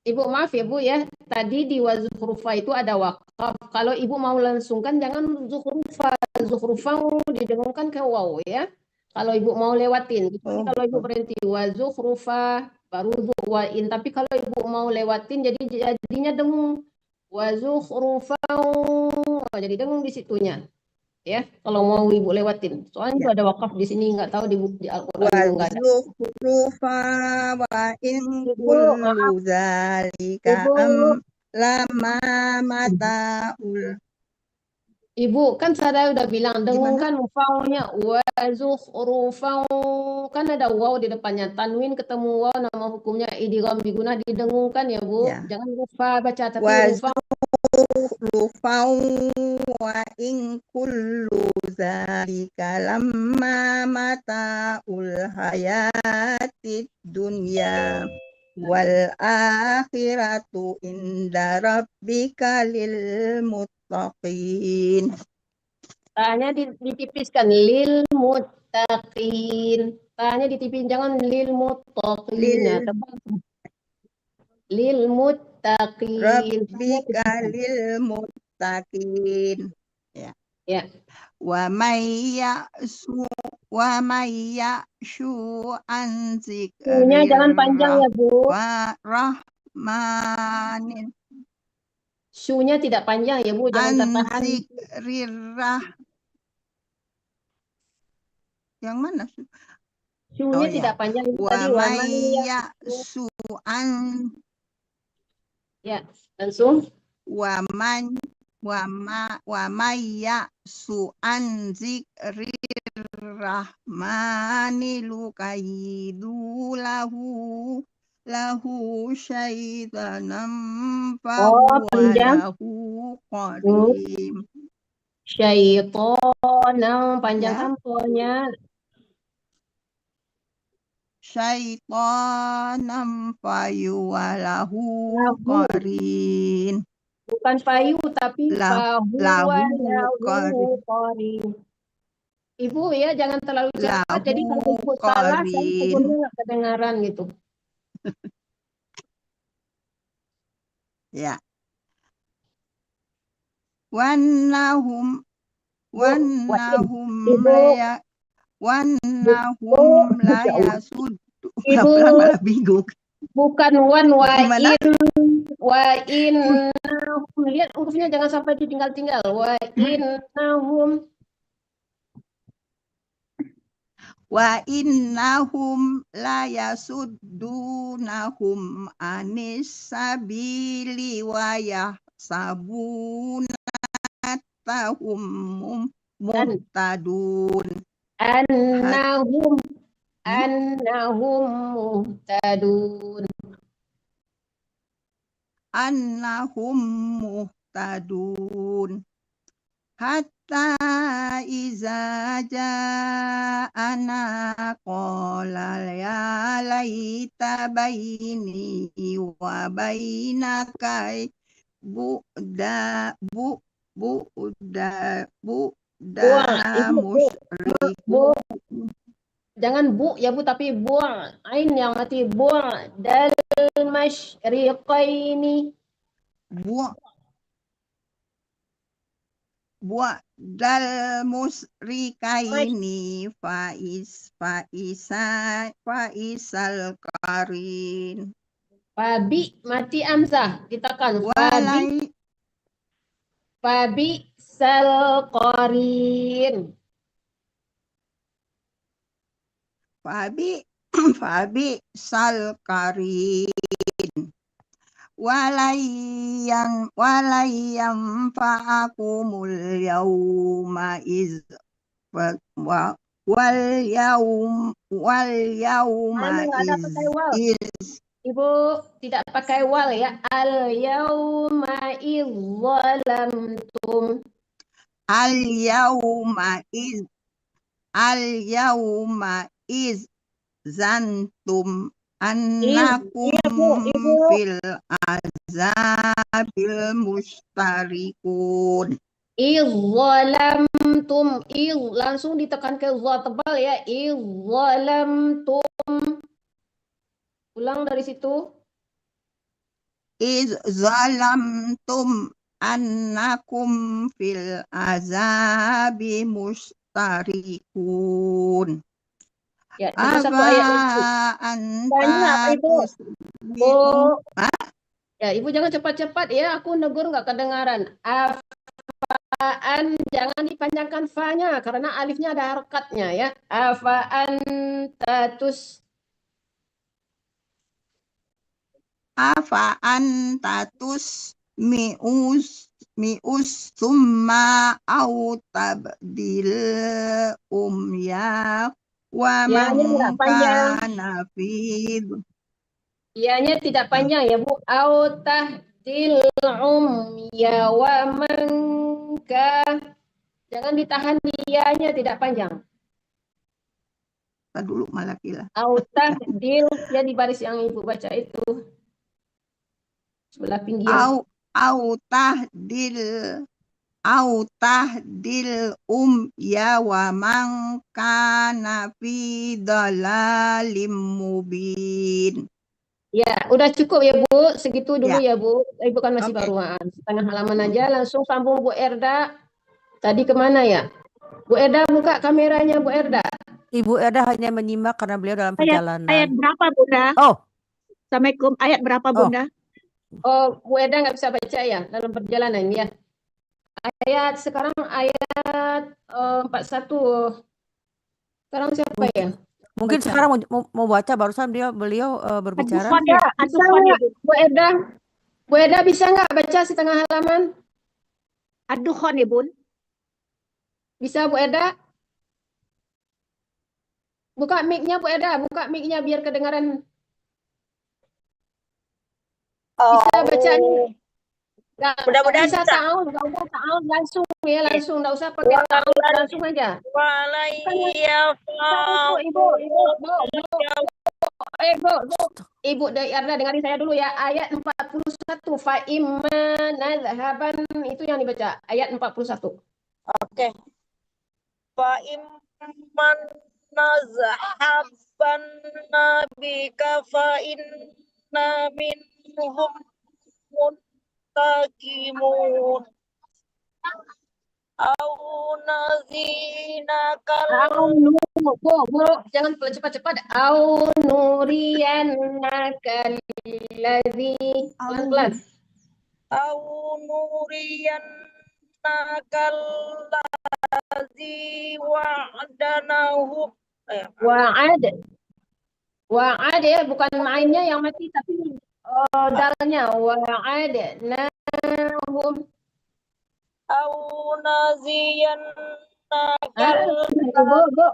Speaker 1: Ibu maaf ya Bu ya, tadi di wazukhrufa itu ada wakaf. Kalau Ibu mau langsungkan jangan zukhrufa. Zukhrufa didengungkan ke waw ya. Kalau Ibu mau lewatin, kalau Ibu berhenti wazukhrufa baru Ibu wain. Tapi kalau Ibu mau lewatin jadinya dengung. Wazukhrufa jadi dengung di situnya. Ya, kalau mau Ibu lewatin. Soalnya itu ada wakaf di sini, nggak tahu di Al-Qur'an enggak ada.
Speaker 6: Wazukhrufa wa in kullu dzalika lama mataul.
Speaker 1: Ibu kan saya udah bilang dengungkan faunya wazukhrufa kan ada waw di depannya, tanwin ketemu waw, nama hukumnya idgham bigunah, didengungkan ya Bu. Jangan lupa baca tapi lupa.
Speaker 6: Wa in kullu dzalika lamma mataul hayatid dunya wal akhiratu inda rabbika lil muttaqin.
Speaker 1: Tanya ditipiskan lil muttaqin. Tanya ditipisin, jangan lil muttaqin. Lil muttaqin.
Speaker 6: Rabbika lil muttaqin. Ya.
Speaker 1: Ya.
Speaker 6: Wa may ya'shu an zikrillah
Speaker 1: jangan panjang ya Bu.
Speaker 6: Rahmanin.
Speaker 1: Shu-nya tidak panjang ya Bu, jangan tertahan.
Speaker 6: Zikrillah. Yang mana?
Speaker 1: Shu-nya tidak panjang itu tadi.
Speaker 6: Wa may ya'shu an.
Speaker 1: Ya, langsung.
Speaker 6: Wa may ya'shu an zikrir rahmani lukayyidu lahu syaitanam fahuwa lahu qadim.
Speaker 1: Syaitanam panjang tampolnya.
Speaker 6: Syaitanam fahuwa lahu qarin.
Speaker 1: Bukan payu tapi fahuwa lahu qarin. Ibu ya jangan terlalu cepat, jadi kalau Ibu salah saya sebetulnya nggak kedengaran gitu.
Speaker 6: Ya. Wannahum la yasud.
Speaker 1: Ibu
Speaker 6: malah bingung.
Speaker 1: Bukan wa in lihat hurufnya jangan sampai ditinggal-tinggal. Wa innahum
Speaker 6: Wa innahum la yasuddunahum anis sabili wa yahsabuna tahum muhtadun.
Speaker 1: Annahum muhtadun.
Speaker 6: Annahum muhtadun. Hatta iza ja'ana qala ya laita baini wa bainaka bu'da musyrik.
Speaker 1: Bu, jangan bu ya bu, tapi buang ain yang mati, buang dal masyriqaini.
Speaker 6: Dal musrikaini faisal karin.
Speaker 1: Fabi mati amzah, ditekan fabi sal qarin.
Speaker 6: Fabi sal karin. Walayang fa'akumul yauma iz wal yauma iz.
Speaker 1: Ibu tidak pakai wal ya. Al yauma izzalamtum.
Speaker 6: Al yauma iz zantum annakum fil azabil mustarikun.
Speaker 1: Izzalamtum, langsung ditekan ke za tebal ya. Izzalamtum. Ulang dari situ.
Speaker 6: Izzalamtum annakum fil azabi mustarikun.
Speaker 1: Ya, itu satu ayat itu. Banyak Ibu. Ya, Ibu jangan cepat-cepat ya, aku negur nggak kedengaran. Afaan, jangan dipanjangkan fa-nya karena alifnya ada harakatnya ya. Afaan
Speaker 6: tatus mi'us summa au tabdil ya wa man kana fi.
Speaker 1: Iyanya tidak panjang ya Bu. Au tahdil ya wa man jangan ditahan iyanya, tidak panjang.
Speaker 6: Kita dulu malakilah.
Speaker 1: Au tahdil ya di baris yang Ibu baca itu. Sebelah pinggir.
Speaker 6: Au tahdil ya wa man kana fi dhalalim mubin.
Speaker 1: Ya, udah cukup ya Bu, segitu dulu ya Bu. Ibu kan masih baruan, setengah halaman aja, langsung sambung Bu Erda. Tadi kemana ya? Bu Erda buka kameranya Bu Erda.
Speaker 3: Ibu Erda hanya menyimak karena beliau dalam perjalanan.
Speaker 5: Ayat berapa Bunda?
Speaker 3: Oh.
Speaker 5: Assalamualaikum, ayat berapa Bunda?
Speaker 1: Oh, Bu Erda nggak bisa baca ya dalam perjalanan ya. Ayat sekarang ayat 41. Sekarang siapa ya?
Speaker 3: Mungkin sekarang mau baca, barusan beliau berbicara.
Speaker 1: Bu Erda bisa nggak baca setengah halaman?
Speaker 5: Ad-Dukhan ya Bun.
Speaker 1: Bisa Bu Erda? Buka mic-nya Bu Erda, buka mic-nya biar kedengaran. Bisa bacanya.
Speaker 8: Mudah-mudahan
Speaker 1: bisa tahu, nggak usah tahu langsung ya, langsung nggak usah pakai tahu, langsung aja. Ibu Erda dengarin saya dulu ya, ayat 41 fa imma nadhaban itu yang dibaca, ayat 41.
Speaker 8: Oke. Fa imman nazhaban nabika fa inna minhum muntakimun au nazinakal
Speaker 1: Bu, jangan cepat-cepat. Au nuriyannakal ladzi pelan-pelan.
Speaker 8: Au nuriyannakal ladzi wa'adnahu
Speaker 1: Wa'ad. Wa'ad ya, bukan mainnya yang mati tapi dalnya. Wa'adnahum.
Speaker 8: Au naziyannakal
Speaker 1: Bu.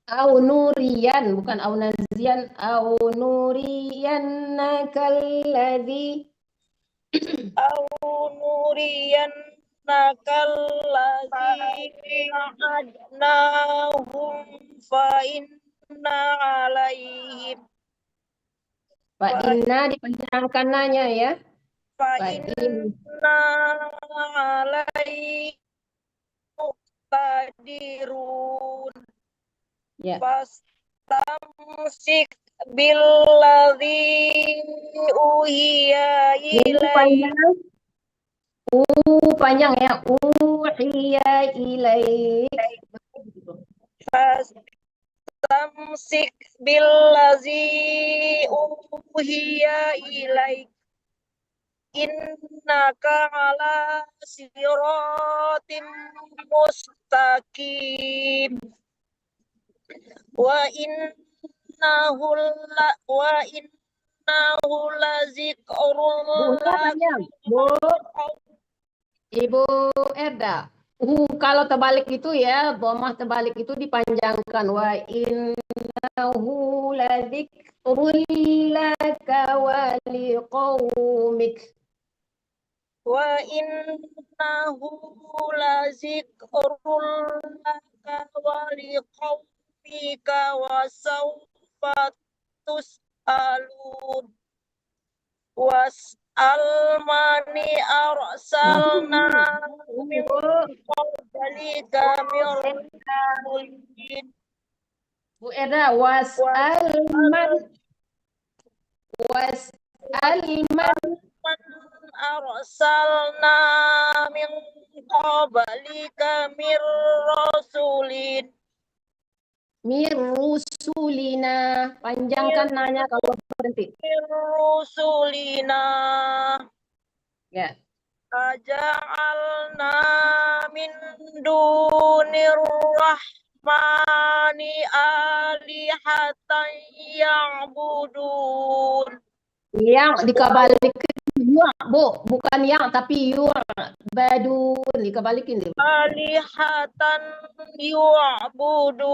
Speaker 1: Au nuriyan, bukan au nazian. Au nuriyannakal ladzi.
Speaker 8: au nuriyannakal ladzi wa'adnahum fa inna alaihim
Speaker 1: Pak Inna dipanjangkan nanya ya.
Speaker 8: fa
Speaker 1: Fa
Speaker 8: inna alaihim muqtadirun.
Speaker 1: Ya.
Speaker 8: Fastamsik billadzi uhiya ilaik.
Speaker 1: Panjang ya. Uhiya ilaik.
Speaker 8: Fastamsik billadzi uhiya ilaik. Innaka ala siratim mustaqim. Wa innahu lazikrul
Speaker 1: panjang. Bu. Ibu Erda. Kalau terbalik itu ya, domah terbalik itu dipanjangkan. Wa innahu ladzikrul laka wa liqaumik.
Speaker 8: wa innahu lazikrul laka wa liqaumika wa sawfa tus'alun. Was'al mani arsalna min qablika min rasulin.
Speaker 1: Bu Erda, was'al man
Speaker 8: Man arsalna min qablika min rasulin.
Speaker 1: mirusulina. Panjangkan nanya kalau berhenti.
Speaker 8: Min rusulina.
Speaker 1: Ya.
Speaker 8: Aja'alna min dunir rahmani alihatan ya'budun.
Speaker 1: Yang dikebalikin Bu, bukan yang tapi badun dikebalikin deh.
Speaker 8: Alihatan yu'budun.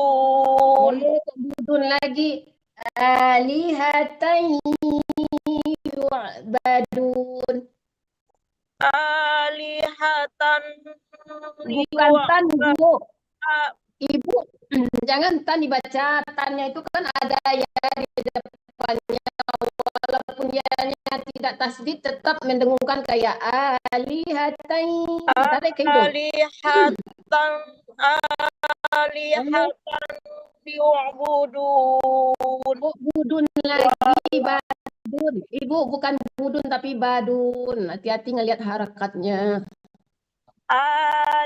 Speaker 1: Boleh budun lagi. Alihatan yu'badun.
Speaker 8: Alihatan
Speaker 1: Bukan tan Bu. Ibu, jangan tan dibaca. Tannya itu kan ada ya di depannya. Walaupun dianya tidak tasdid tetap mendengungkan kayak alihatan. Tarik ke hidung.
Speaker 8: Alihatan yu'budun.
Speaker 1: Budun lagi badun. Ibu bukan budun tapi badun. Hati-hati ngelihat harakatnya.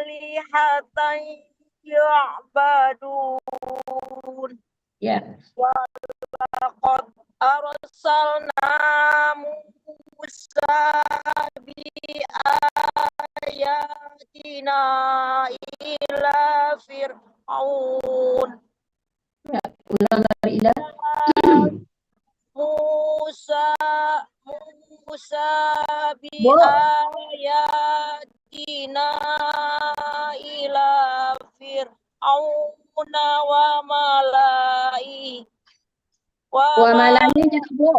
Speaker 8: Alihatan yu'badun.
Speaker 1: Ya.
Speaker 8: Walaqad arsalna Musa bi ayatina ila Fir'aun.
Speaker 1: Ya, ulang dari ila.
Speaker 8: Musa bi ayatina ila Fir'aun wa malai.
Speaker 1: Wa malainya Bu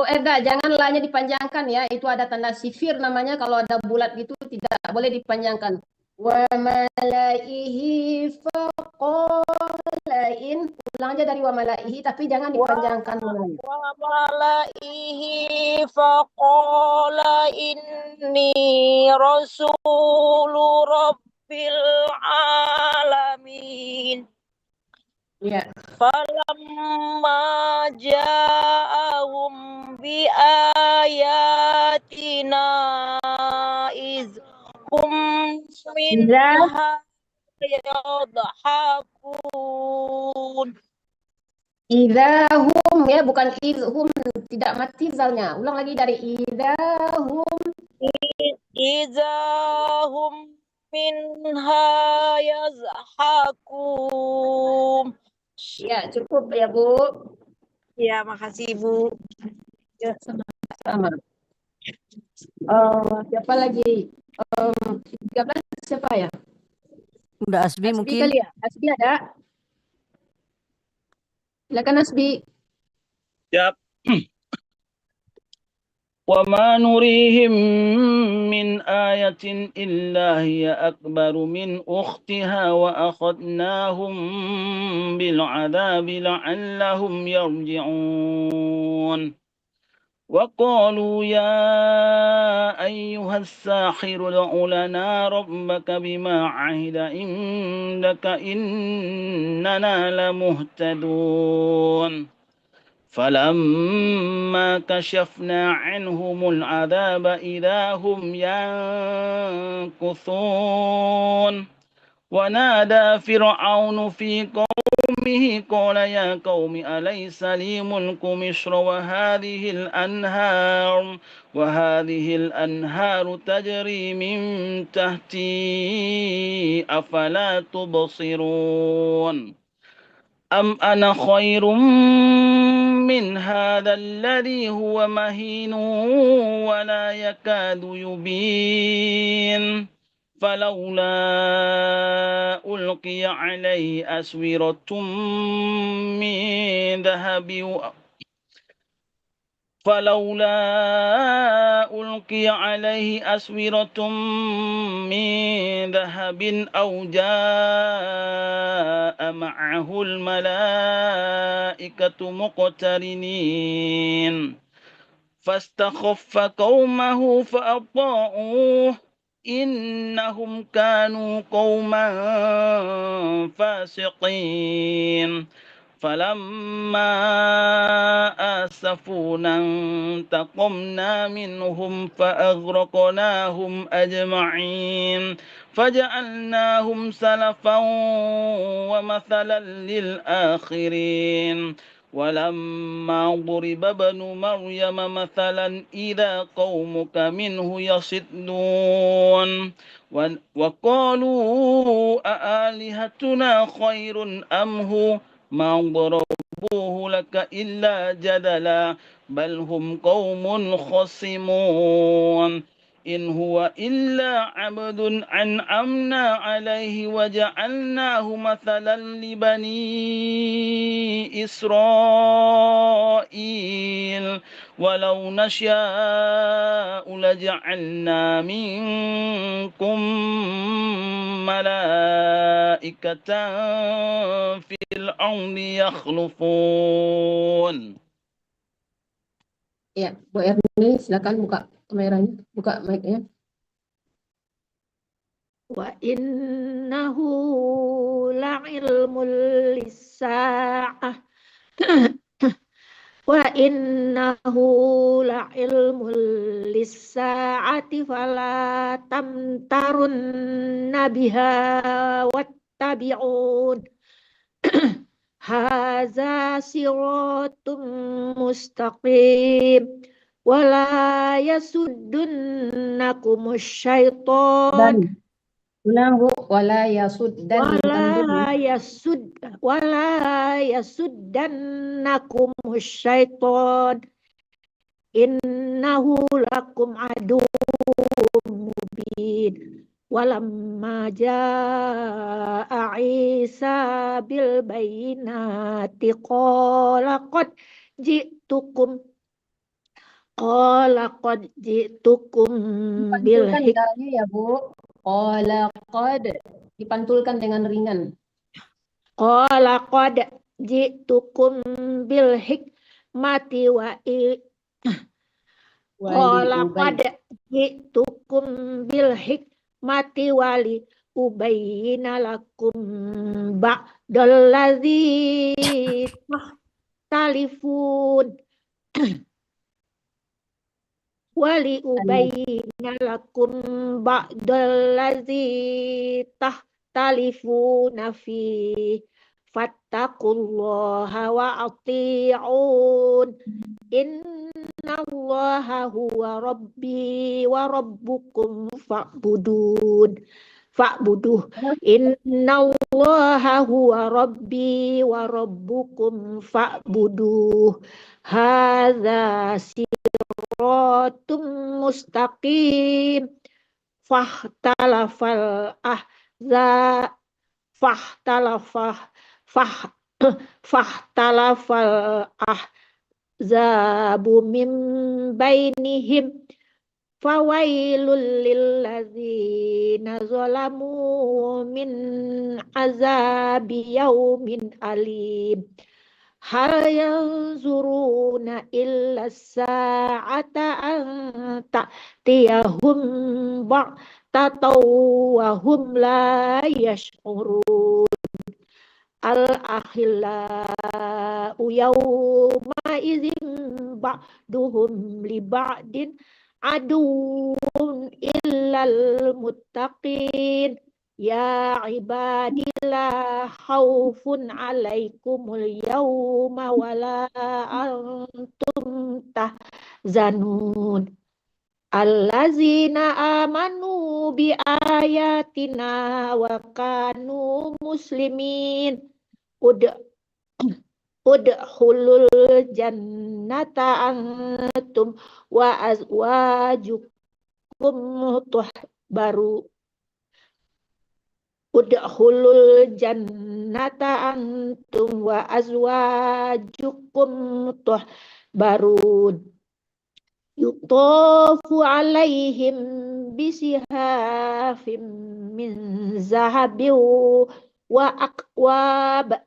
Speaker 1: Erda, jangan la-nya dipanjangkan ya. Itu ada tanda sifir namanya. Kalau ada bulat gitu tidak boleh dipanjangkan. Wa malaihi faqalain. Ulang aja dari wa malaihi tapi jangan dipanjangkan.
Speaker 8: Wa malaihi faqala inni rasulu rabbil alamin.
Speaker 1: Ya.
Speaker 8: Falamma ja'ahum bi ayatina izhum minha yadhakun.
Speaker 1: Idahum ya, bukan izhum, tidak mati zalnya. Ulang lagi dari idahum.
Speaker 8: Izahum minha yazhakun.
Speaker 1: Ya, cukup ya, Bu.
Speaker 8: Ya, makasih Ibu.
Speaker 1: Ya, sama-sama. Siapa lagi? 13 siapa ya?
Speaker 3: Udah Asbi
Speaker 1: Asbi
Speaker 3: mungkin.
Speaker 1: kali ya? Asbi ada? Silakan Asbi.
Speaker 10: Siap. وما نريهم من آية إلا هي أكبر من أختها وأخذناهم بالعذاب لعلهم يرجعون وقالوا يا أيها الساحر ادع لنا ربك بما عهد عندك إننا لمهتدون فلما كشفنا عنهم العذاب إذا هم ينكثون ونادى فرعون في قومه قال يا قوم أليس لي ملك مصر وهذه الأنهار تجري من تحتي أفلا تبصرون أم أنا خير من هذا الذي هو مهين ولا يكاد يبين فلولا ألقي عليه أسورة من ذهب أو جاء معه الملائكة مقترنين فاستخف قومه فأطاعوه إنهم كانوا قوما فاسقين فلما آسفونا انتقمنا منهم فأغرقناهم أجمعين فجعلناهم سلفا ومثلا للآخرين ولما ضرب ابن مريم مثلا إذا قومك منه يصدون وقالوا أآلهتنا خير أم هو ما ضربوه لك إلا جدلا بل هم قوم خصمون إن هو إلا عبد أنعمنا عليه وجعلناه مثلا لبني إسرائيل ولو نشاء لجعلنا منكم ملائكة في الأرض يخلفون.
Speaker 1: Ya, Bu Erni, silakan buka kameranya, buka mic-nya.
Speaker 4: Wa innahu la'ilmul lis-sa'ah. Wa innahu la'ilmul lis-sa'ati fala tamtarunna biha wattabi'un. Haza siratum mustaqim wala yasuddunnakumus syaiton
Speaker 1: Ulang Bu, wala yasuddan
Speaker 4: wala yasuddannakumus syaiton innahu lakum aduwwum mubin. Walamma jaa Isa bil bayyinati qala qad ji'tukum bil
Speaker 1: hikmah ya Bu. Qala qad dipantulkan dengan ringan.
Speaker 4: Qala qad ji'tukum bil hikmati qala qad ji'tukum bil hikmati wali ubayyina lakum ba'dallazi tahtalifun wali ubayyina lakum ba'dallazi tahtalifuna fi fattaqullaha wa ati'un innallaha huwa rabbi wa rabbukum fa'buduh innallaha
Speaker 5: Innallaha huwa rabbi wa rabbukum fa'buduh. Hadza siratum mustaqim. Fahtalafal ahza fahtalafah fah fahtalafal ahzabu min bainihim. Fawailul lilladzina zalamu min azabi yaumin alim. Hal yanzuruna illa sa'ata an ta'tiyahum ba'tataw wa hum la yash'urun. Al-akhillau yawma idzin ba'duhum li ba'din aduun illal muttaqin. Ya ibadillah khaufun alaikumul yawma wala antum tahzanun. Allazina amanu bi ayatina wa kanu muslimin. Udkhulul jannata antum wa azwajukum tuhbaru. Udkhulul jannata antum wa azwajukum tuhbarun. Yutafu alaihim bisihafim min zahabin wa akwab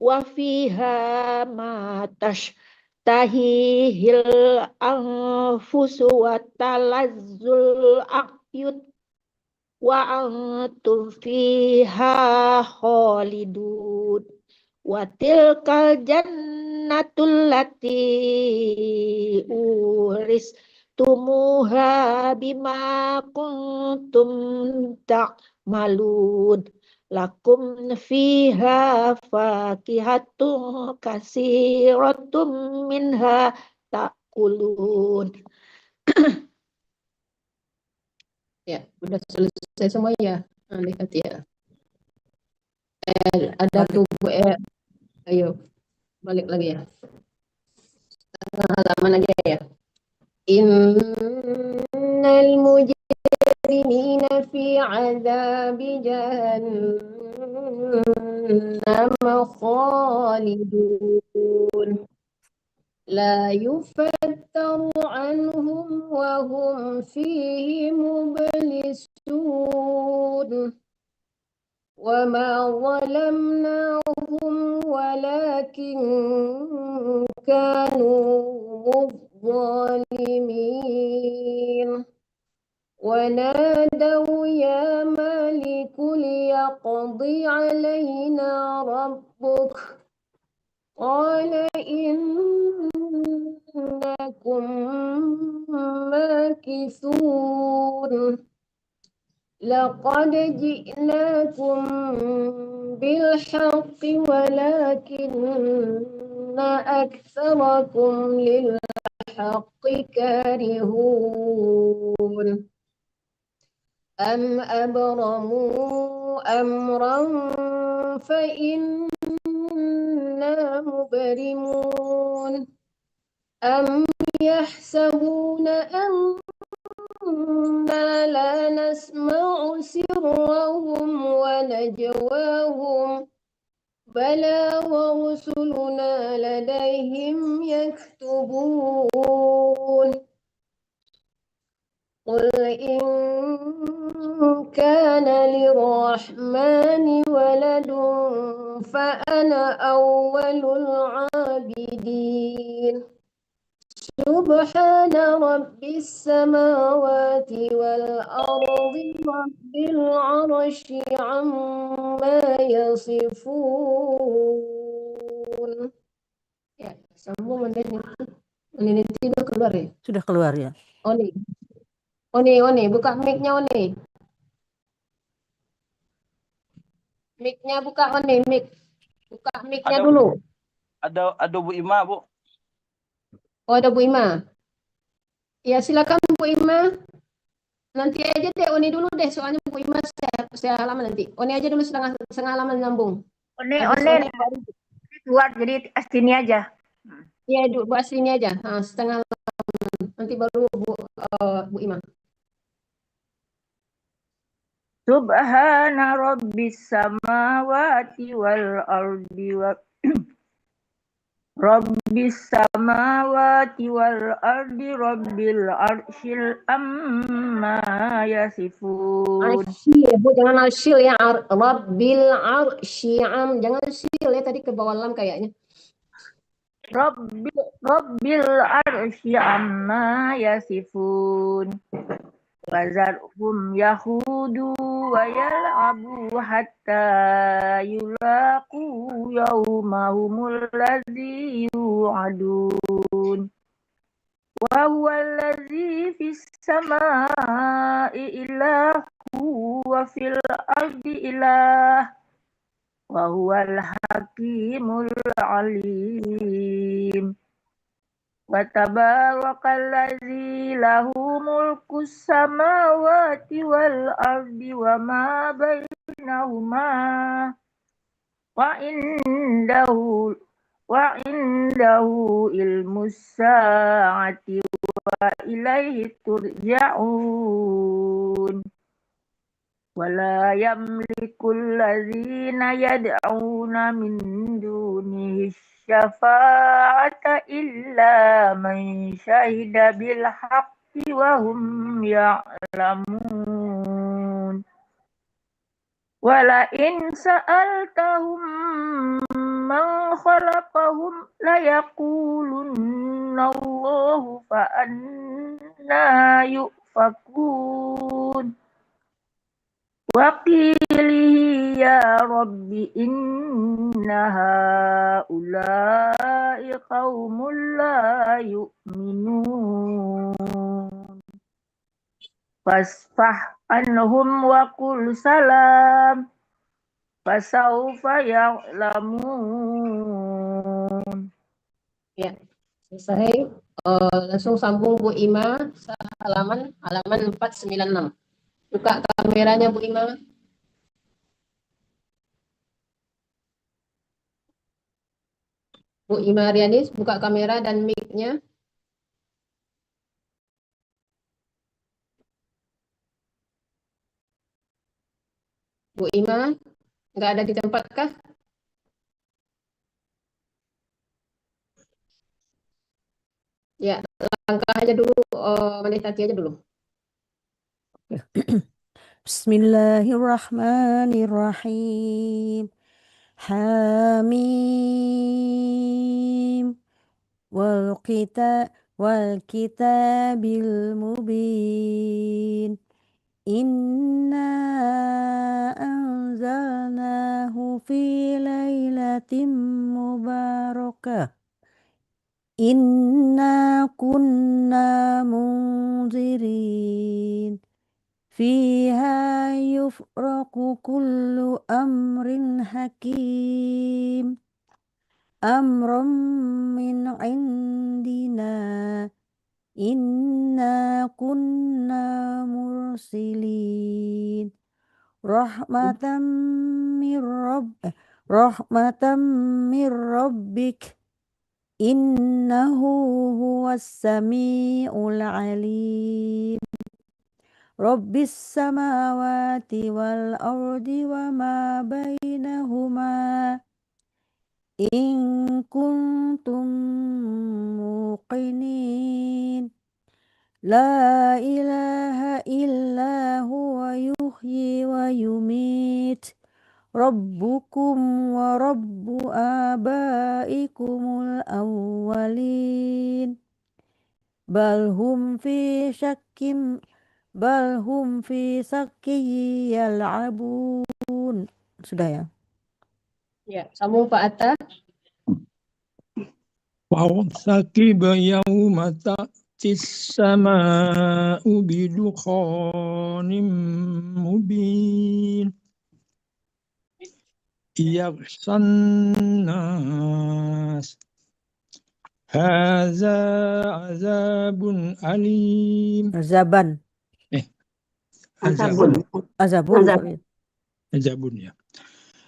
Speaker 5: wa fiha ma tashtahihil anfusu wa talazzul a'yun wa antum fiha khalidun. Wa tilkal jannatul lati uristumuha bima kuntum ta'malun. Lakum fiha fakihatun kasiratun minha ta'kulun.
Speaker 1: Ya, udah selesai semua ya. Lihat ya. Ada tubuh ayo balik lagi ya. Halaman aja ya. Innal mujrimina fi 'adzabi jahannam khalidun. La yufattaru anhum wa hum fihi mublisun. Wa ma zalamnahum walakin kanu zalimin. Wa nadaw ya maliku liyaqdi alaina rabbuk. Qala innakum makithun. Laqad ji'nakum bil haqqi walakinna aktsarakum lil haqqi karihun. Am abramu amran fa inna mubrimun. Am yahsabuna anna la nasma'u sirrahum wa najwahum. Bala wa rusuluna ladayhim yaktubun. Qul in kana lirrahmani waladun fa ana awwalul 'abidin. Subhana rabbis samawati wal ardi rabbil 'arsyi 'amma yasifun. Ya, sambung menit itu udah keluar ya?
Speaker 3: Sudah keluar ya.
Speaker 1: Oni, buka mic-nya Oni. Mic-nya buka Oni, mic. Buka mic-nya dulu.
Speaker 10: Ada Bu Ima, Bu.
Speaker 1: Oh, ada Bu Ima. Ya, silakan Bu Ima. Nanti aja deh Oni dulu deh, soalnya Bu Ima saya halaman nanti. Oni aja dulu setengah halaman nyambung. Habis Oni baru.
Speaker 5: keluar jadi sini aja.
Speaker 1: Iya, bahas ini aja. Nah, setengah halaman. Nanti baru Bu Ima.
Speaker 5: Subhana rabbis samawati wal ardi wa Rabbis samawati wal ardi rabbil arsyil amma yasifun.
Speaker 1: Arsyil, Bu, jangan arsyil ya. Rabbil arsyi'am. Jangan syil ya, tadi ke bawah lam kayaknya.
Speaker 5: Rabbil arsyi amma yasifun. Wazarhum yahudu wa yal'abu hatta yulaqu yawmahumul ladzi yu'adun. Wa huwa alladzi fis samai ilahu wa fil ardi ilah. Wa huwal hakimul alim. Wa tabarakalladzi lahu mulkus samawati wal ardi wa ma bainahuma wa indahu ilmus saati wa ilaihi turja'un. Wala yamlikul ladzina yad'una min dunihi syafa'ata illa man syahida bil haqqi wa hum ya'lamun. Wala in sa'altahum man khalaqahum la yaqulunna Allahu fa anna yufakun. Waqilihi ya Rabbi inna haula'i qaumul la yu'minun. Fasfah anhum wa qul salam fasawfa ya'lamun.
Speaker 1: Ya, selesai. Langsung sambung Bu Ima, halaman 496. Buka kameranya Bu Ima. Bu Ima Rianis, buka kamera dan mic-nya. Bu Ima, nggak ada di tempat kah? Ya, langkah aja dulu, meditasi aja dulu.
Speaker 3: Bismillahirrahmanirrahim. Hamim. Wal kitabil mubin. Inna anzalnahu fi lailatin mubarakah. Inna kunna munzirin. Fiha yufraku kullu amrin hakim. Amrum min indina. Inna kunna mursilin. Rahmatan min rabbik. Innahu huwas sami'ul alim. Rabbis samawati wal ardi wa ma bainahuma. In kuntum muqinin. La ilaha illa huwa yuhyi wa yumit. Rabbukum wa rabbu abaikumul awwalin. Bal hum fi syakkim yal'abun. Sudah ya?
Speaker 1: Ya, sambung Pak Atta.
Speaker 7: Fa'saqiba yawma ta'tis sama'u bidukhanin mubin. Yaghshan nas. Hadza azabun alim.
Speaker 3: Azaban. Azabun.
Speaker 7: Azabun ya.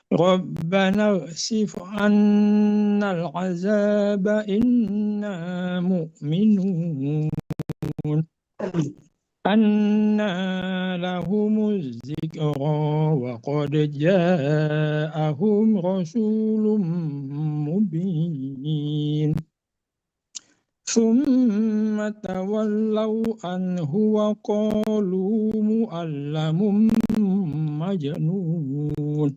Speaker 7: Rabbana ghsif 'annal 'azaba inna mu'minun. Anna lahumuz zikra wa qad ja'ahum rasulun mubin. Thumma tawallaw anhu wa qalu mu'allamun majnun.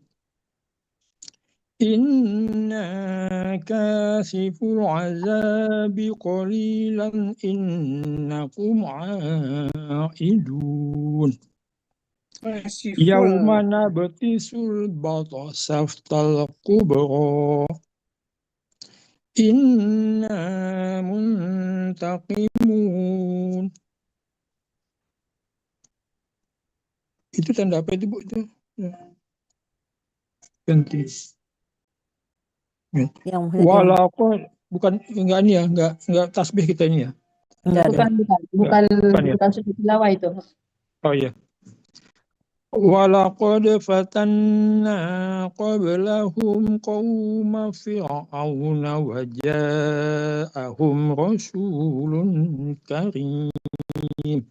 Speaker 7: Inna kasiful azabi qalilan innakum a'idun. Yawma nabtisul batasaftal kubra. Inna muntaqimun. Itu tanda apa itu, Bu? Itu penting. Walaupun bukan enggak ini ya, enggak tasbih kita ini ya.
Speaker 1: Bukan sujud tilawah itu.
Speaker 7: Oh iya. Walaqad fatanna qablahum qauma fir'auna wa ja'ahum rasulun karim.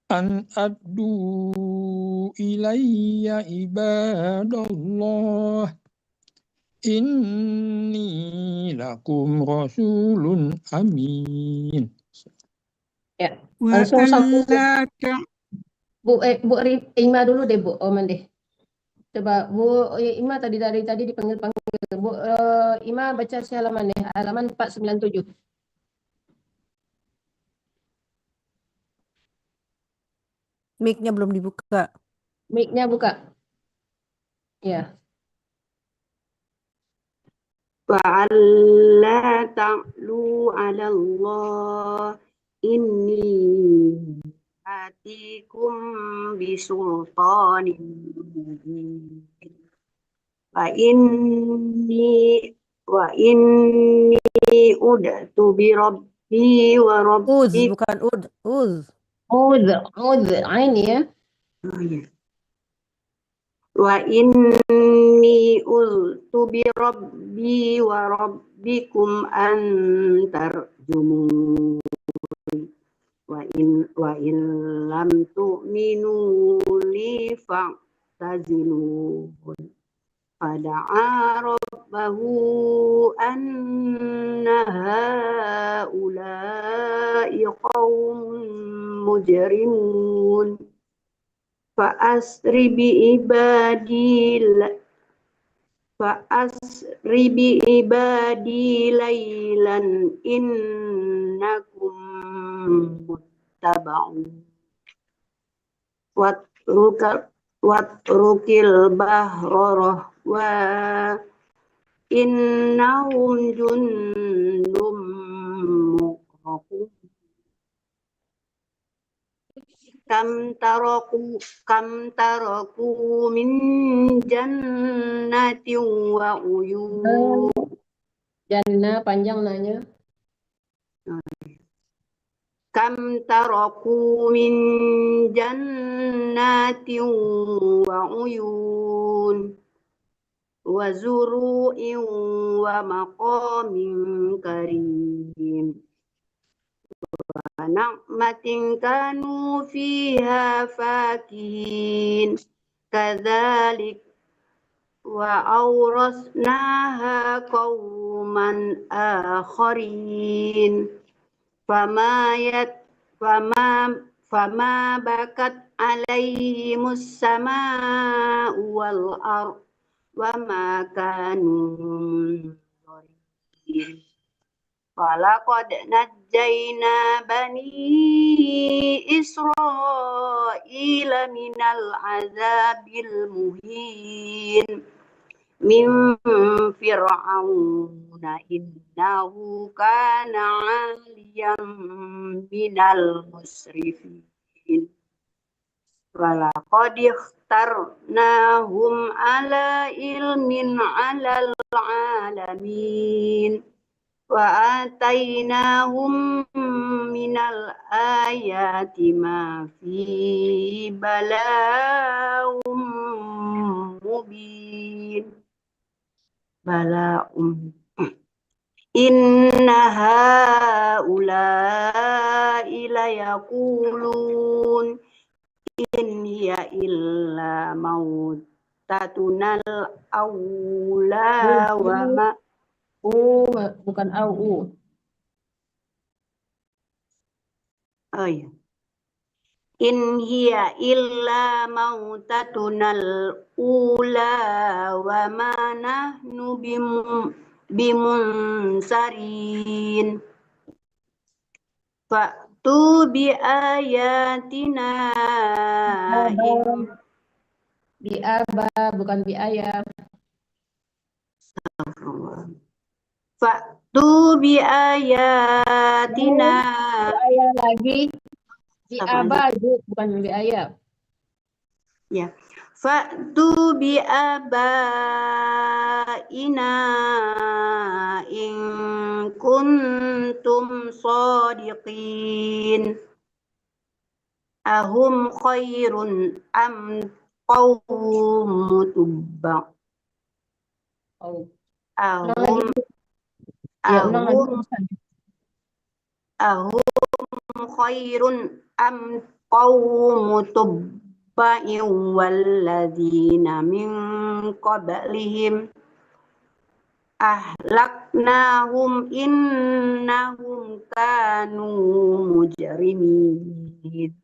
Speaker 7: An addu ilayya ibadallah. Inni lakum rasulun amin.
Speaker 1: Ya, langsung sambung. Bu Ima dulu deh, Bu Oman deh. Coba Bu Ima tadi dipanggil-panggil. Bu Ima baca halaman deh, halaman 497.
Speaker 3: Mic-nya belum dibuka.
Speaker 1: Mic-nya buka. Ya.
Speaker 11: Wa'alla ta'lu 'ala Allah inni atikum bisultanin mubin. Wa inni ud'tu bi rabbi wa rabbi.
Speaker 3: Bukan uz.
Speaker 1: Ud, ain ya.
Speaker 11: Oh, ya. Wa inni ud'tu bi rabbi wa rabbikum an tarjumun. Wa in lam tu'minu li fa'tazilun. Fada'a rabbahu anna ha'ula'i qaumun mujrimun. Fa'asri bi ibadi laylan innakum muttaba'un. Watrukil bahra wa innahum jundum mughraqun. Kam taraku min jannatin wa uyun.
Speaker 1: Jannah panjang nanya.
Speaker 11: Kam taraku min jannatin wa uyun. Wa zuru'in wa maqamin karim. Wa na'matin kanu fiha fakihin. Kadzalik wa awrasnaha qauman akharin. Fama bakat alaihimus sama'u wal ard wa ma kanu dhalimin. Walaqad najjayna bani Israila minal azabil muhin min fir'auna innahu kana 'aliyan minal musrifin. Walaqad ikhtarnahum ala ilmin 'alal 'alamin. Wa atainahum minal ayati ma fihi بلاء مبين بلاء إن هؤلاء ليقولون إن هي إلا موتتنا الأولى وما
Speaker 1: Bukan au.
Speaker 11: Oh ya. In hiya illa mautatunal ula wa ma nahnu bimunsarin. Fa'tu bi ayatina
Speaker 1: Bi aba, bukan bi ayam.
Speaker 11: Fa'tu bi ayatina
Speaker 1: Ayam lagi. Bi
Speaker 11: Apaan
Speaker 1: aba, bukan bi ayam.
Speaker 11: ya. Fa'tu bi abaina in kuntum shadiqin. Ahum khairun am qawmu tubba.
Speaker 1: Oh.
Speaker 11: Ahum
Speaker 1: Ya, ulang lagi.
Speaker 11: ahum khairun am qawmu tubba'in walladzina min qablihim ahlaknahum innahum kanu mujrimin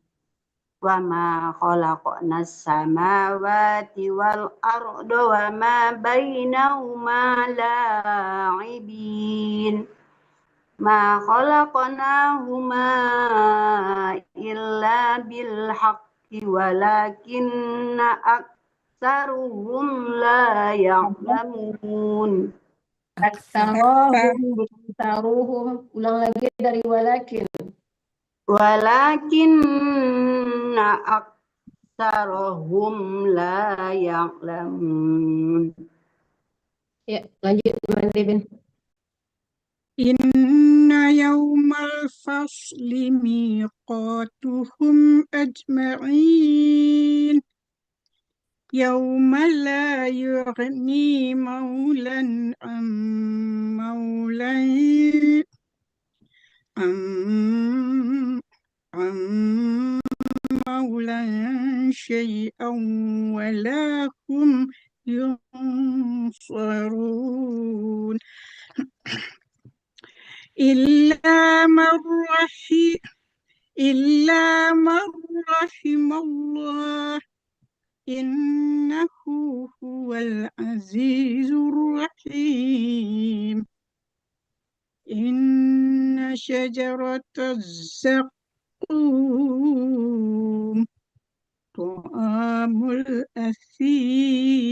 Speaker 11: wa ma khalaqnas samawati wal arda wa ma bainahuma la'ibin ma khalaqnahuma illa bil haqqi walakinna aktsaruhum la ya'lamun.
Speaker 1: Taruhum. Ulang lagi dari walakin.
Speaker 11: Walakinna aktsaruhum la ya'lamun.
Speaker 1: Ya, lanjut nanti Bin.
Speaker 12: Inna yawmal fasli miqatuhum ajma'in. Yawma la yughni maulan maulan maulan syai'an wa la hum yunsarun. Illa man rahimallah innahu huwal azizur rahim. Inna syajarataz zaqum ta'amul asim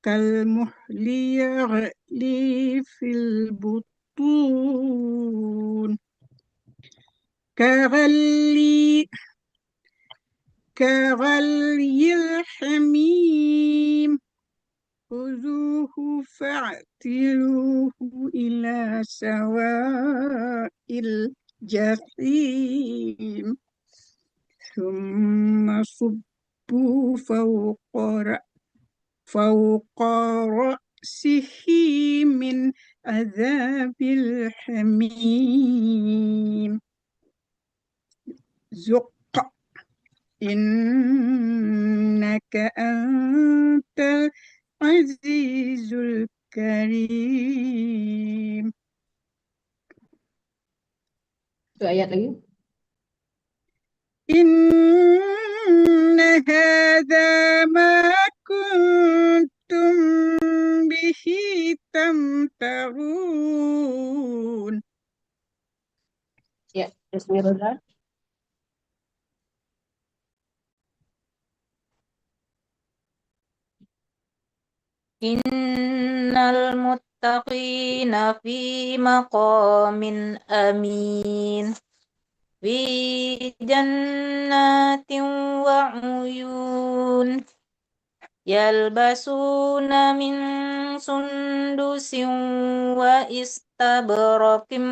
Speaker 12: kalmuhli yaghli fil butun kaghalyil hamim khuzuhu fa'tiluhu ila sawa'il jahim thumma subbu fawqa ra'sihi min adzabil hamim zuqqa innaka antal azizul karim.
Speaker 1: Itu ayat lagi.
Speaker 12: Inna hadza ma kuntum bihi tamtarun.
Speaker 1: Ya, bismillah.
Speaker 13: Innal muttaqina fi maqamin amin fi jannatin wa uyun yalbasuna min sundusin wa istabraqin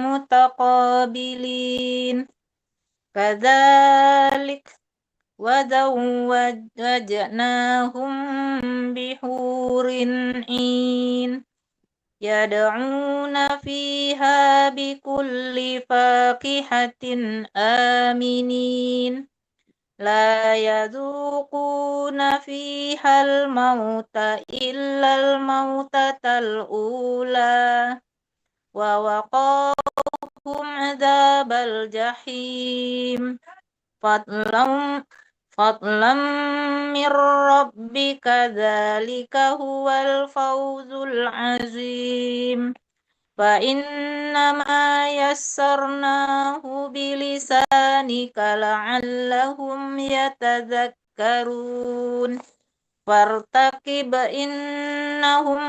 Speaker 13: mutaqabilin كذلك وزوجناهم بحور عين يدعون فيها بكل فاكهة آمنين لا يذوقون فيها الموت إلا الموتة الأولى ووقاهم عذاب الجحيم فضلا من ربك ذلك هو الفوز العظيم فإنما يسرناه بلسانك لعلهم يتذكرون فارتقب إنهم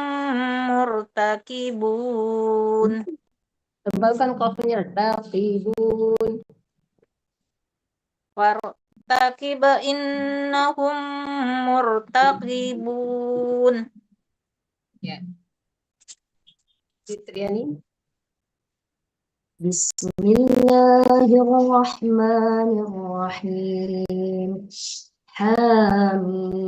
Speaker 13: مرتقبون.
Speaker 1: Tebalkan kafnya, taqibun.
Speaker 13: فارتقب إنهم مرتقبون.
Speaker 1: Ya. Fitriani. Bismillahirrahmanirrahim. Hamim.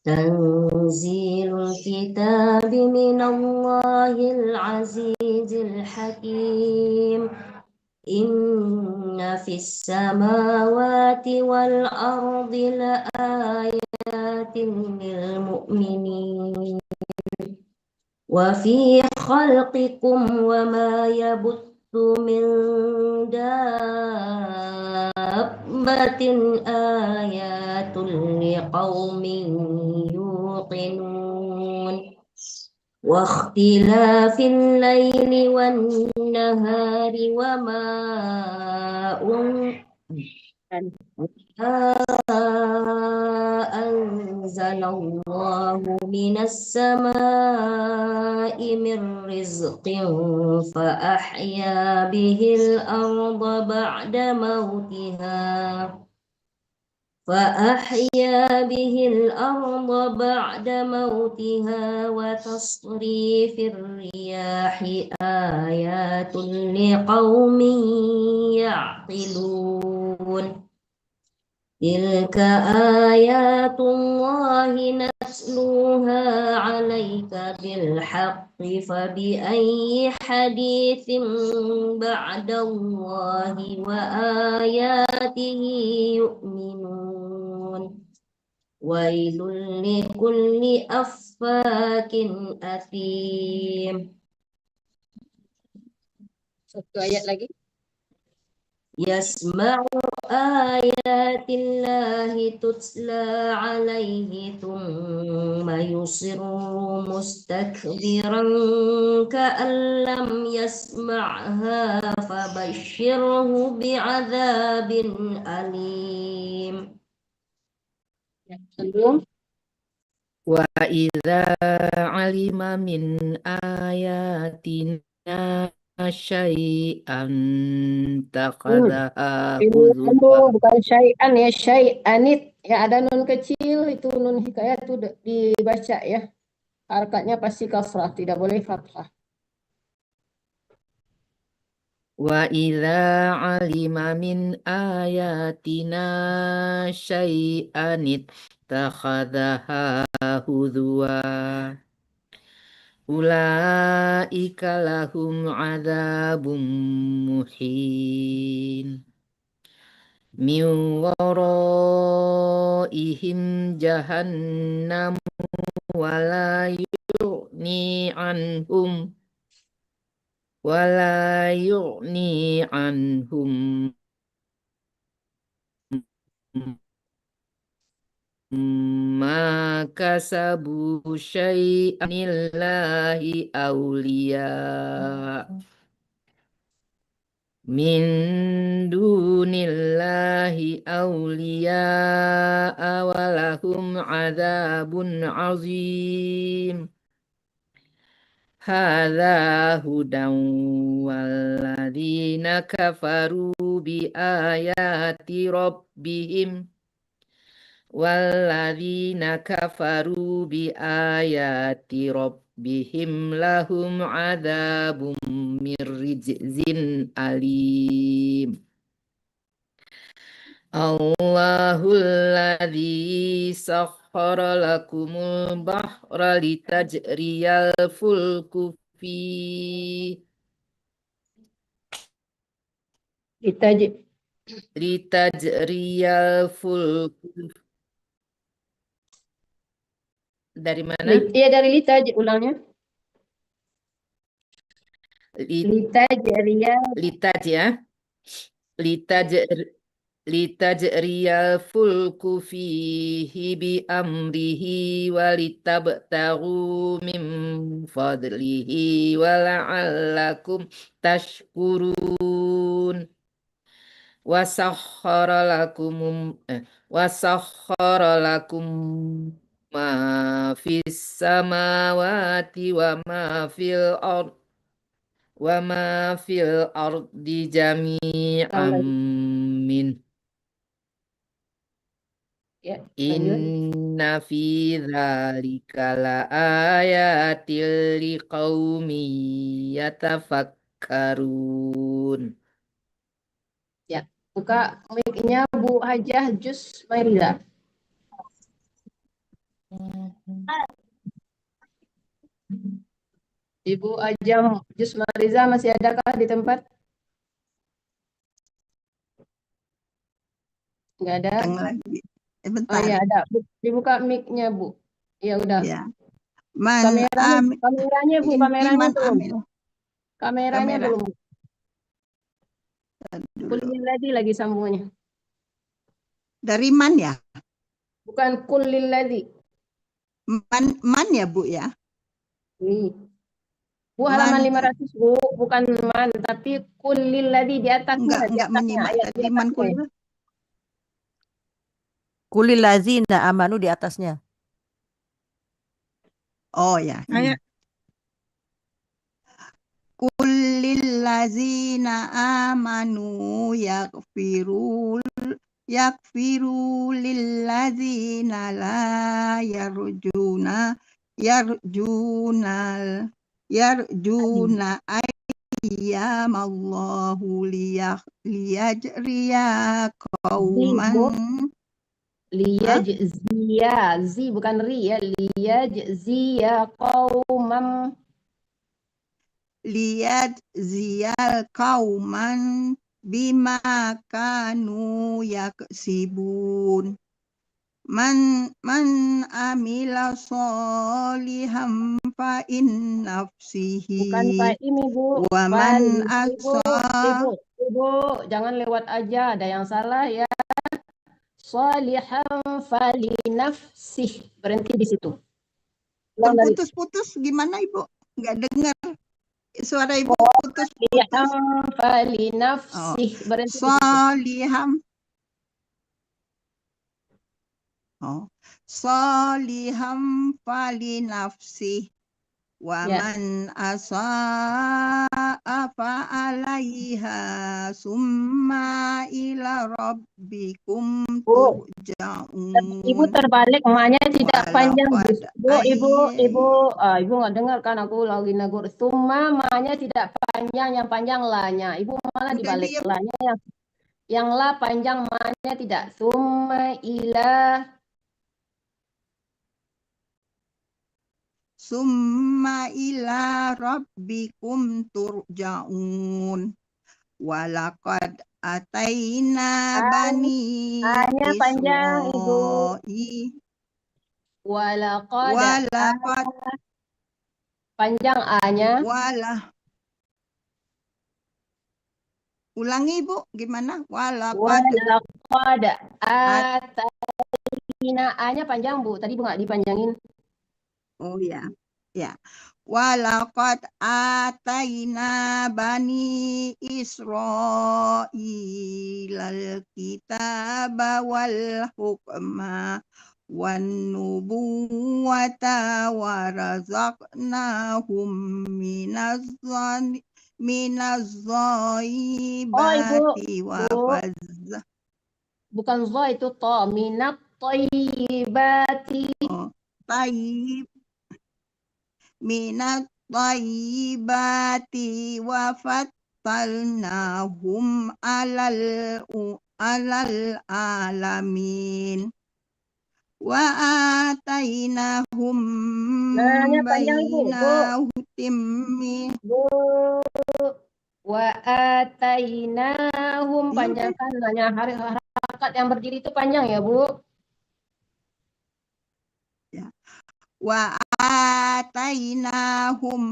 Speaker 1: Tanzilul kitabi minallahil azizil hakim. Inna fis samawati wal ardi la ayatin lil mu'minin. Wa fi khalqikum wa ma yabuttu min dabbatin ayatul liqaumin yuqinun wa ikhtilafil laili wan nahari wa ma anzalallahu minas samaa'i min rizqin fa ahya bihil arda ba'da mautiha wa tasrifir riyahi ayatul liqaumin ya'qilun. Tilka ayatullahi natluha 'alaika bil haqqi fa bi ayyi haditsin ba'dallahi wa ayatihi yu'minun. Wailul likulli affakin athim. Satu ayat lagi. Yasma'u ayatillahi tutla alaihi thumma yusirru mustakbiran ka'an lam yasma'ha fabashshirhu bi'adzabin alim.
Speaker 2: Wa idza alima min ayatina syai'an takhadaha huzwa.
Speaker 1: Bukan syai'an ya, syai'anit. Ya ada nun kecil, itu nun hikayat itu dibaca ya. Harakatnya pasti kasrah, tidak boleh fathah.
Speaker 2: Wa idza alima min ayatina syai'an takhadaha huzwa. Ulaika lahum adzabun muhin min waraihim jahannam wala yughni anhum ma kasabu syai'an lillahi awliya min dunillahi awliya walahum adzabun azim. Hadza hudan walladzina kafaru bi ayati rabbihim walladzina kafaru bi ayati rabbihim lahum adzabum min rijzin alim. Allahul ladzi sakhkhara lakumul bahra litajriyal fulku fi litajriyal fulku dari mana?
Speaker 1: Iya dari litaj ulangnya.
Speaker 2: Litaj ya. Litajriyal fulku fihi bi amrihi walitabtaghu min fadlihi wala'allakum tashkurun. Wasakhkhara lakum ma fis samawati wa ma fil ardi jami'an min.
Speaker 1: Ya,
Speaker 2: Inna fi dzalika laayatil liqaumin yatafakkarun.
Speaker 1: Ya, buka mic-nya Bu Hajah Jus Mairiza. Ibu Ajam Jus Mairiza masih adakah di tempat? Enggak ada.
Speaker 6: Datang lagi.
Speaker 1: Oh
Speaker 6: Bentar.
Speaker 1: ya ada. Dibuka mic-nya Bu. Ya udah.
Speaker 6: Ya.
Speaker 1: Kameranya Bu, kameranya belum.
Speaker 6: Amil.
Speaker 1: Kameranya
Speaker 6: Kamera.
Speaker 1: belum. Kulil ladzi lagi sambungannya.
Speaker 6: Dari man ya?
Speaker 1: Bukan kulil ladzi.
Speaker 6: Man ya Bu ya?
Speaker 1: Bu halaman 500 Bu, bukan man tapi kulil ladzi di atasnya.
Speaker 6: Enggak menyimak tadi man kulil.
Speaker 3: Kulil lazina amanu di atasnya.
Speaker 6: Oh ya. Kulil lazina amanu yakfiru lil lazina la yarjuna ayyamallahu liyajriya qauman
Speaker 1: liyajziya, zi bukan ri ya, liyajziya qauman
Speaker 6: liyajziyal qauman bima kanu yaksibun man amila sholihan fa in nafsihi
Speaker 1: bukan fa ini Bu,
Speaker 6: wa man
Speaker 1: Ibu, jangan lewat aja, ada yang salah ya. Sholihan fali nafsih, berhenti di situ.
Speaker 6: Terputus-putus gimana Ibu? Nggak dengar suara Ibu putus-putus.
Speaker 1: Sholihan fali nafsih, berhenti di situ.
Speaker 6: Sholihan fali nafsih wa man asa'a fa alaiha summa ila rabbikum turja'un.
Speaker 1: Ibu terbalik, emaknya tidak panjang. Bu, Ibu nggak dengar kan aku lagi negur. Summa emaknya tidak panjang, yang panjang la-nya. Ibu malah dibalik la-nya yang la panjang, emaknya tidak.
Speaker 6: Summa ila rabbikum turja'un. Walaqad ataina bani
Speaker 1: A-nya panjang Ibu.
Speaker 6: Walaqad
Speaker 1: panjang A-nya.
Speaker 6: Ulangi Ibu, gimana?
Speaker 1: Walaqad ataina, A-nya panjang Bu. Tadi Bu nggak dipanjangin.
Speaker 6: Oh ya. Ya. Walaqad ataina bani Israilal kitaba wal hukma wan nubuwata wa razaqnahum minaz-zaibati wa fazza.
Speaker 1: Bukan zo, itu to, minat thayyibati.
Speaker 6: Tayyib. Minat tayyibati wa fattalnahum alal alamin. Wa atainahum bainahutim
Speaker 1: Bu. Wa atainahum, panjangkan hanya harakat yang berdiri itu panjang ya, Bu.
Speaker 6: ya. Wa atainahum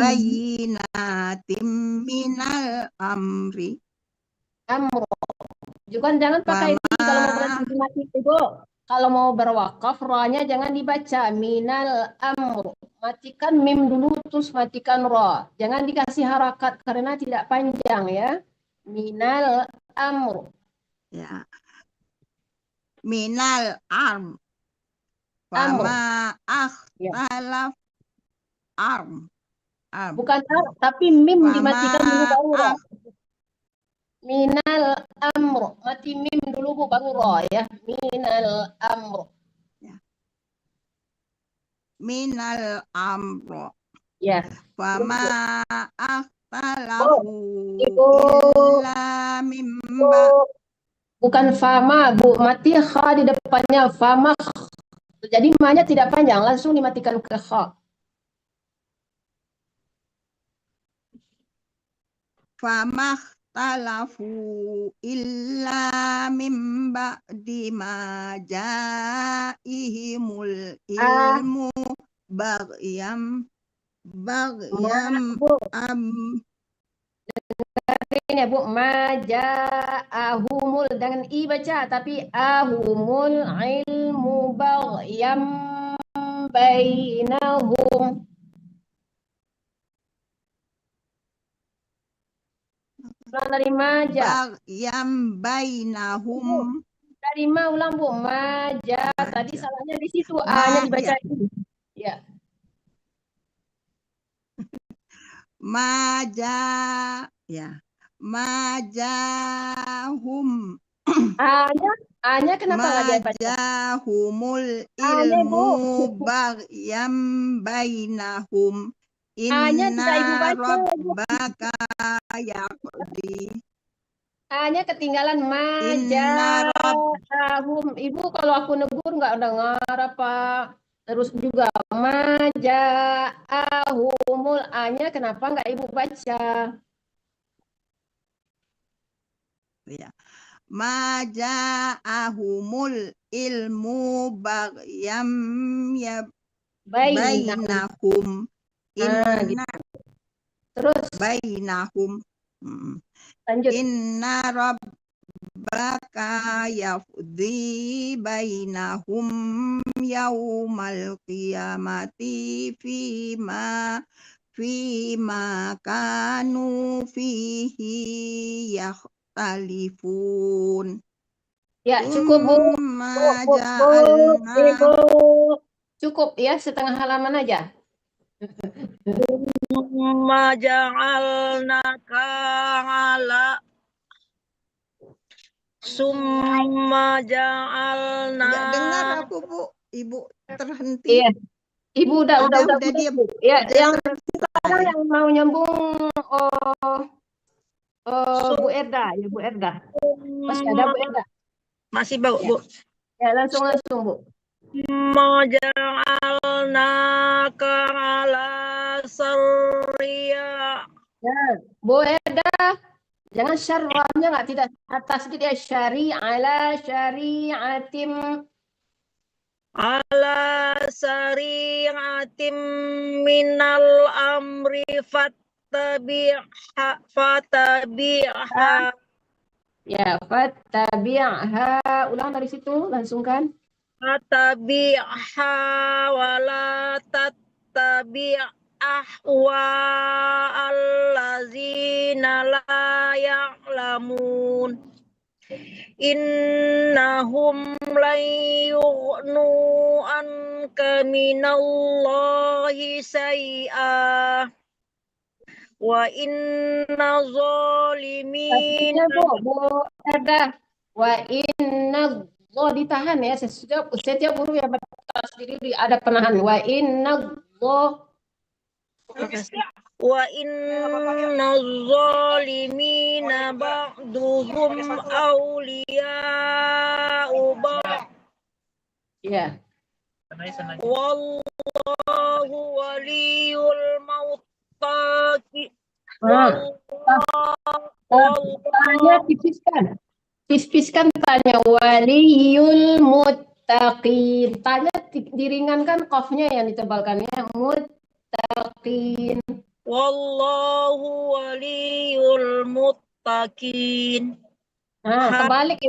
Speaker 6: bayinatim minal amri.
Speaker 1: Amro. Juga jangan pakai di kalau mau berhenti mati itu. Kalau mau berwakaf, rohnya jangan dibaca minal amr. Matikan mim dulu, terus matikan roh. Jangan dikasih harakat karena tidak panjang ya. Minal amr.
Speaker 6: Ya. Minal arm. Fama akhtalaf arm.
Speaker 1: Bukan arm, tapi mim dimatikan dulu baru roh. Minal amr, mati mim dulu baru roh ya. Minal amr.
Speaker 6: Ya. Minal amr.
Speaker 1: Ya.
Speaker 6: Fama akhtalafu illa mimba.
Speaker 1: Bukan fama, Bu. Mati kha di depannya fama. Jadi ma-nya tidak panjang, langsung dimatikan ke kha.
Speaker 6: Fama talafu illa min ba'di ma ja'ihimul ilmu bagyam
Speaker 1: ini ya, Bu, maja'ahumul, dengan i baca tapi ahumul ilmu bagyam bainahum. Dari maja.
Speaker 6: Bagyam bainahum.
Speaker 1: Dari ma ulang, Bu. Maja. Tadi salahnya di situ. A-nya dibaca. Ya.
Speaker 6: Maja. Ya. Majahum.
Speaker 1: A-nya kenapa nggak dibaca?
Speaker 6: Majahumul ilmu bagyam bainahum.
Speaker 1: A-nya tidak Ibu baca.
Speaker 6: Rabbaka yaqdi.
Speaker 1: A-nya ketinggalan majahum. Ibu kalau aku negur nggak dengar apa? Terus juga majahumul, A-nya kenapa nggak Ibu baca?
Speaker 6: Ya. Maja'ahumul ilmu bagyam ya bainahum. Inna
Speaker 1: terus
Speaker 6: bainahum.
Speaker 1: Lanjut.
Speaker 6: Inna rabbaka yafdi bainahum yaumal qiyamati fima kanu fihi yakhtalifun.
Speaker 1: Ya, cukup, Bu. Ibu. Cukup ya, setengah halaman aja.
Speaker 8: Summa ja'alnaka ala
Speaker 6: Nggak dengar aku, Bu. Ibu terhenti.
Speaker 1: Iya. Ibu udah
Speaker 6: dia.
Speaker 1: Ya, yang sekarang yang mau nyambung Bu Erda, ya Bu Erda. Masih ada Bu Erda?
Speaker 8: Masih, Bu.
Speaker 1: Ya, langsung Bu.
Speaker 8: Maja'alnaka ala sarriya.
Speaker 1: Ya, Bu Erda. Jangan syarrahnya nggak tidak atas sedikit ya, ala syari'atim.
Speaker 8: Ala sari'atim minal amri fattabi'ha.
Speaker 1: Ya, fattabi'ha. Ulang dari situ, langsung kan?
Speaker 8: Fattabi'ha wala tattabi' ahwa allazina la ya'lamun. Innahum lan yughnu anka minallahi say'a wa inna zalimina.
Speaker 1: Bu Erda, Wa inna dho ditahan ya, setiap huruf yang bertasdid ada penahan. Wa inna dho.
Speaker 8: Wa inna zalimina ba'duhum awliya'u ba'd.
Speaker 1: Ya.
Speaker 8: Wallahu waliyul muttaqin.
Speaker 1: Tanya tipiskan tanya waliyul muttaqin. Tanya diringankan qafnya yang ditebalkan ya, muttaqin.
Speaker 8: Wallahu waliyul muttaqin.
Speaker 1: Nah, terbalik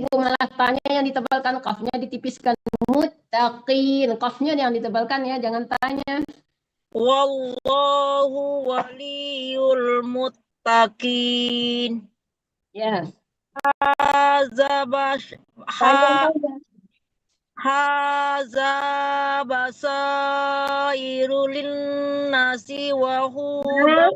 Speaker 1: Ibu malah tanya yang ditebalkan qafnya ditipiskan muttaqin. Qafnya yang ditebalkan ya, jangan tanya.
Speaker 8: Wallahu waliyul muttaqin.
Speaker 1: Ya.
Speaker 8: Haza basairu linnasi wa hudan.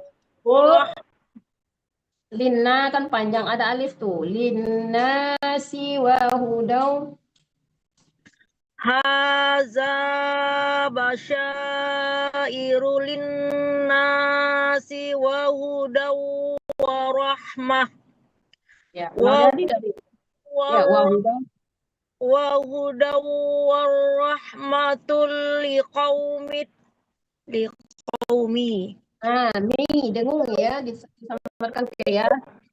Speaker 1: Linna kan panjang ada alif tuh. Linnasi wa hudan.
Speaker 8: Haza basairu linnasi wa hudan wa rahmah.
Speaker 1: Ya, dari ya, wa hudan.
Speaker 8: Wa hudan wa rahmatul liqaumi.
Speaker 1: Dengung ya, disamarkan ke ya.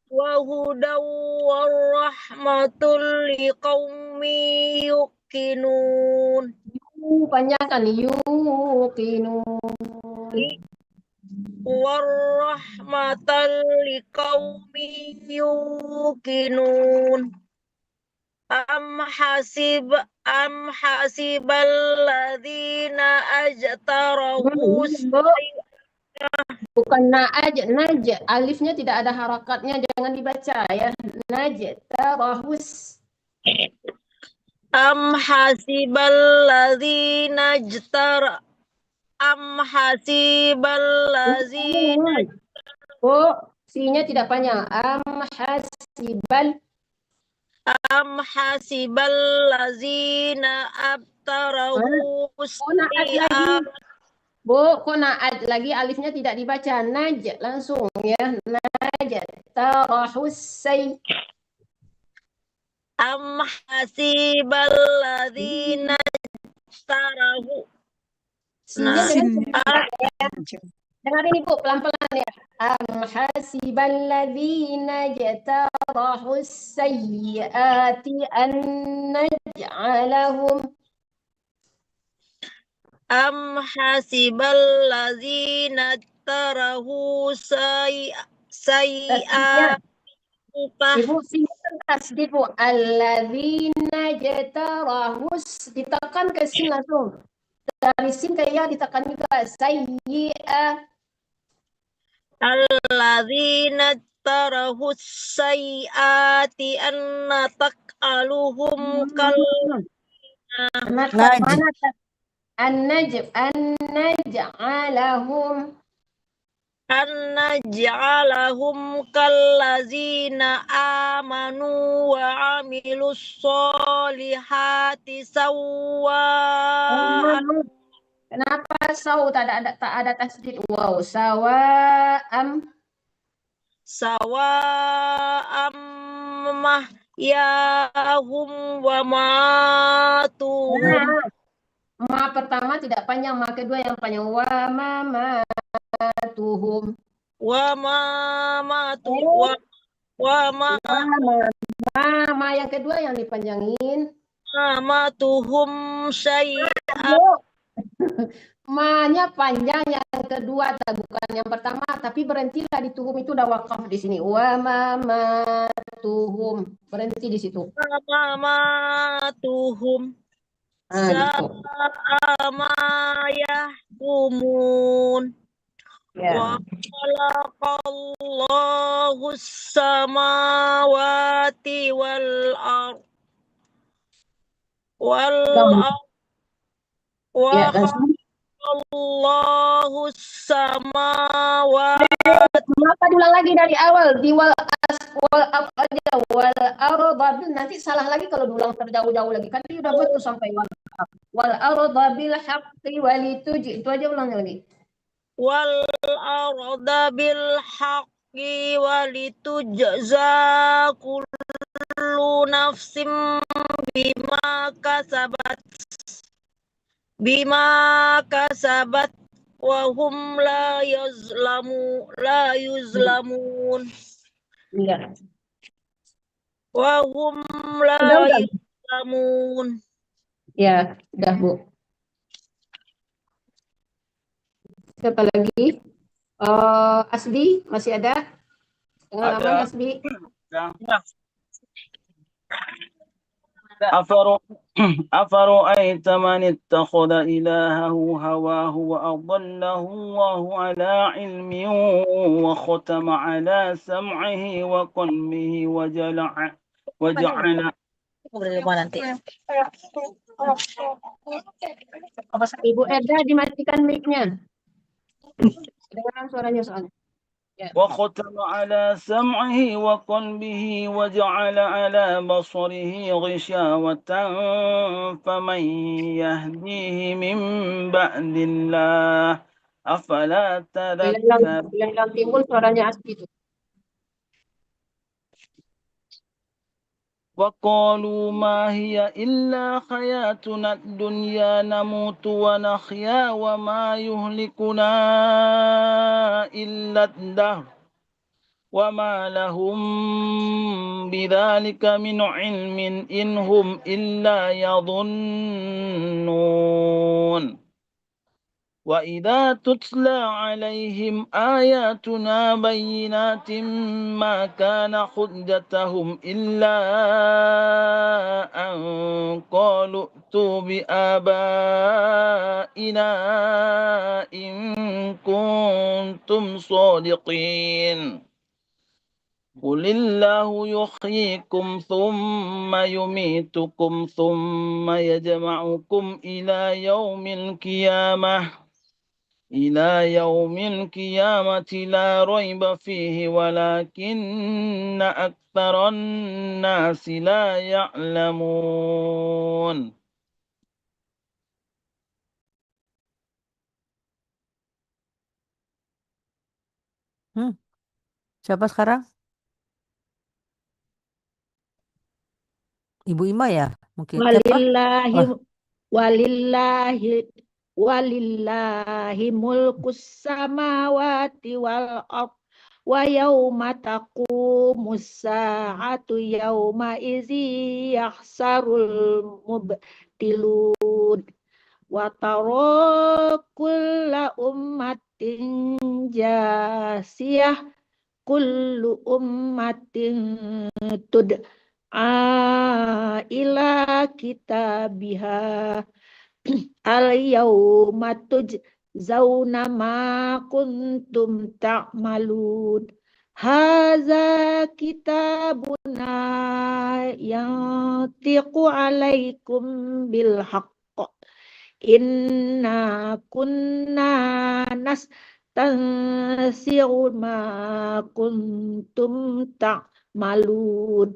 Speaker 8: Wa hudan wa rahmatul liqaumi yuqinun.
Speaker 1: Panjangkan yuqinun.
Speaker 8: Warahmatan liqaumi yuqinun. Am hasibal ladzina ajtarahu.
Speaker 1: Bukan naj, alifnya tidak ada harakatnya, jangan dibaca ya. Najtarahus.
Speaker 8: Am hasibal ladzina ajtara. Am hasibal ladzina.
Speaker 1: Si-nya tidak panjang. Am hasibal
Speaker 8: ladzina abtarahu.
Speaker 1: Kok naat lagi alifnya tidak dibaca. Naj langsung ya. Najtarahus say.
Speaker 8: Am hasibal ladzina ajtarahu.
Speaker 1: Dengarin Ibu pelan-pelan ya. Am hasibal ladzina jatarahus sayyiati an naj'alahum.
Speaker 8: Am hasibal ladzina jatarahus sayyiati.
Speaker 1: Ibu tasdid Bu. Alladzina jatarahus ditekan ke sin langsung. Dari sin ke ya ditekan juga. Sayyi'ah.
Speaker 8: Alladzina tarahus sayyiati anna tak'aluhum kal annaj'alahum kallazina amanu wa amilus solihati sawwa'an.
Speaker 1: Kenapa tak ada tasdid? Wow, sawa'am
Speaker 8: mahyahum wa matuhum.
Speaker 1: Ma pertama tidak panjang, ma kedua yang panjang. Wa mamatuhum. Ma yang kedua yang dipanjangin.
Speaker 8: Mamatuhum syai'an.
Speaker 1: Ma-nya panjang yang kedua, bukan yang pertama, tapi berhentilah di tuhum itu udah wakaf di sini. Wa mamatuhum. Berhenti di situ.
Speaker 8: Mamatuhum. Sama yahkumun. Wa khalaqallahu samawati wal ardh. Allahu samawati
Speaker 1: Kenapa diulang lagi dari awal? Di wal aja wal arda, nanti salah lagi kalau diulang terjauh-jauh lagi. Kan udah betul sampai wal arda bil haqqi walituji. Itu aja ulangnya lagi.
Speaker 8: Wal arda bil haqqi walitujza kullu nafsim bima kasabat wa hum la yuzlamun.
Speaker 1: Iya.
Speaker 8: Wa hum la
Speaker 1: Udah.
Speaker 8: yuzlamun.
Speaker 1: Ya, udah Bu. Siapa lagi? Asbi masih ada? Pengalaman
Speaker 10: Ada.
Speaker 1: Asbi?
Speaker 10: أفرأيت من اتخذ إلهه هواه وأضله الله على علم وختم على سمعه وقلبه وجعل
Speaker 1: Ibu Erda dimatikan mic-nya. Dengaran suaranya soalnya.
Speaker 10: وختم على سمعه وقلبه وجعل على بصره غشاوة فمن يهديه من بعد الله أفلا تذكرون.
Speaker 1: Yang timbul suaranya Asbi itu.
Speaker 10: وقالوا ما هي إلا حياتنا الدنيا نموت ونحيا وما يهلكنا إلا الدهر وما لهم بذلك من علم إن هم إلا يظنون وإذا تتلى عليهم آياتنا بينات ما كان حجتهم إلا أن قالوا ائتوا بآبائنا إن كنتم صادقين قل الله يحييكم ثم يميتكم ثم يجمعكم إلى يوم القيامة لا ريب فيه ولكن أكثر الناس لا يعلمون.
Speaker 3: Siapa sekarang? Ibu Ima ya? Mungkin siapa?
Speaker 5: Walillahi mulkus samawati wal ardh wa yauma taqumus sa'atu yauma izi yakhsarul mubtilun wa tara kulla ummatin jasiyah kullu ummatin ila kitabiha al-yawma tujzauna ma kuntum ta'malun haza kitabuna yantiqu alaikum bil haqq inna kunna nastansi'u ma kuntum ta'malun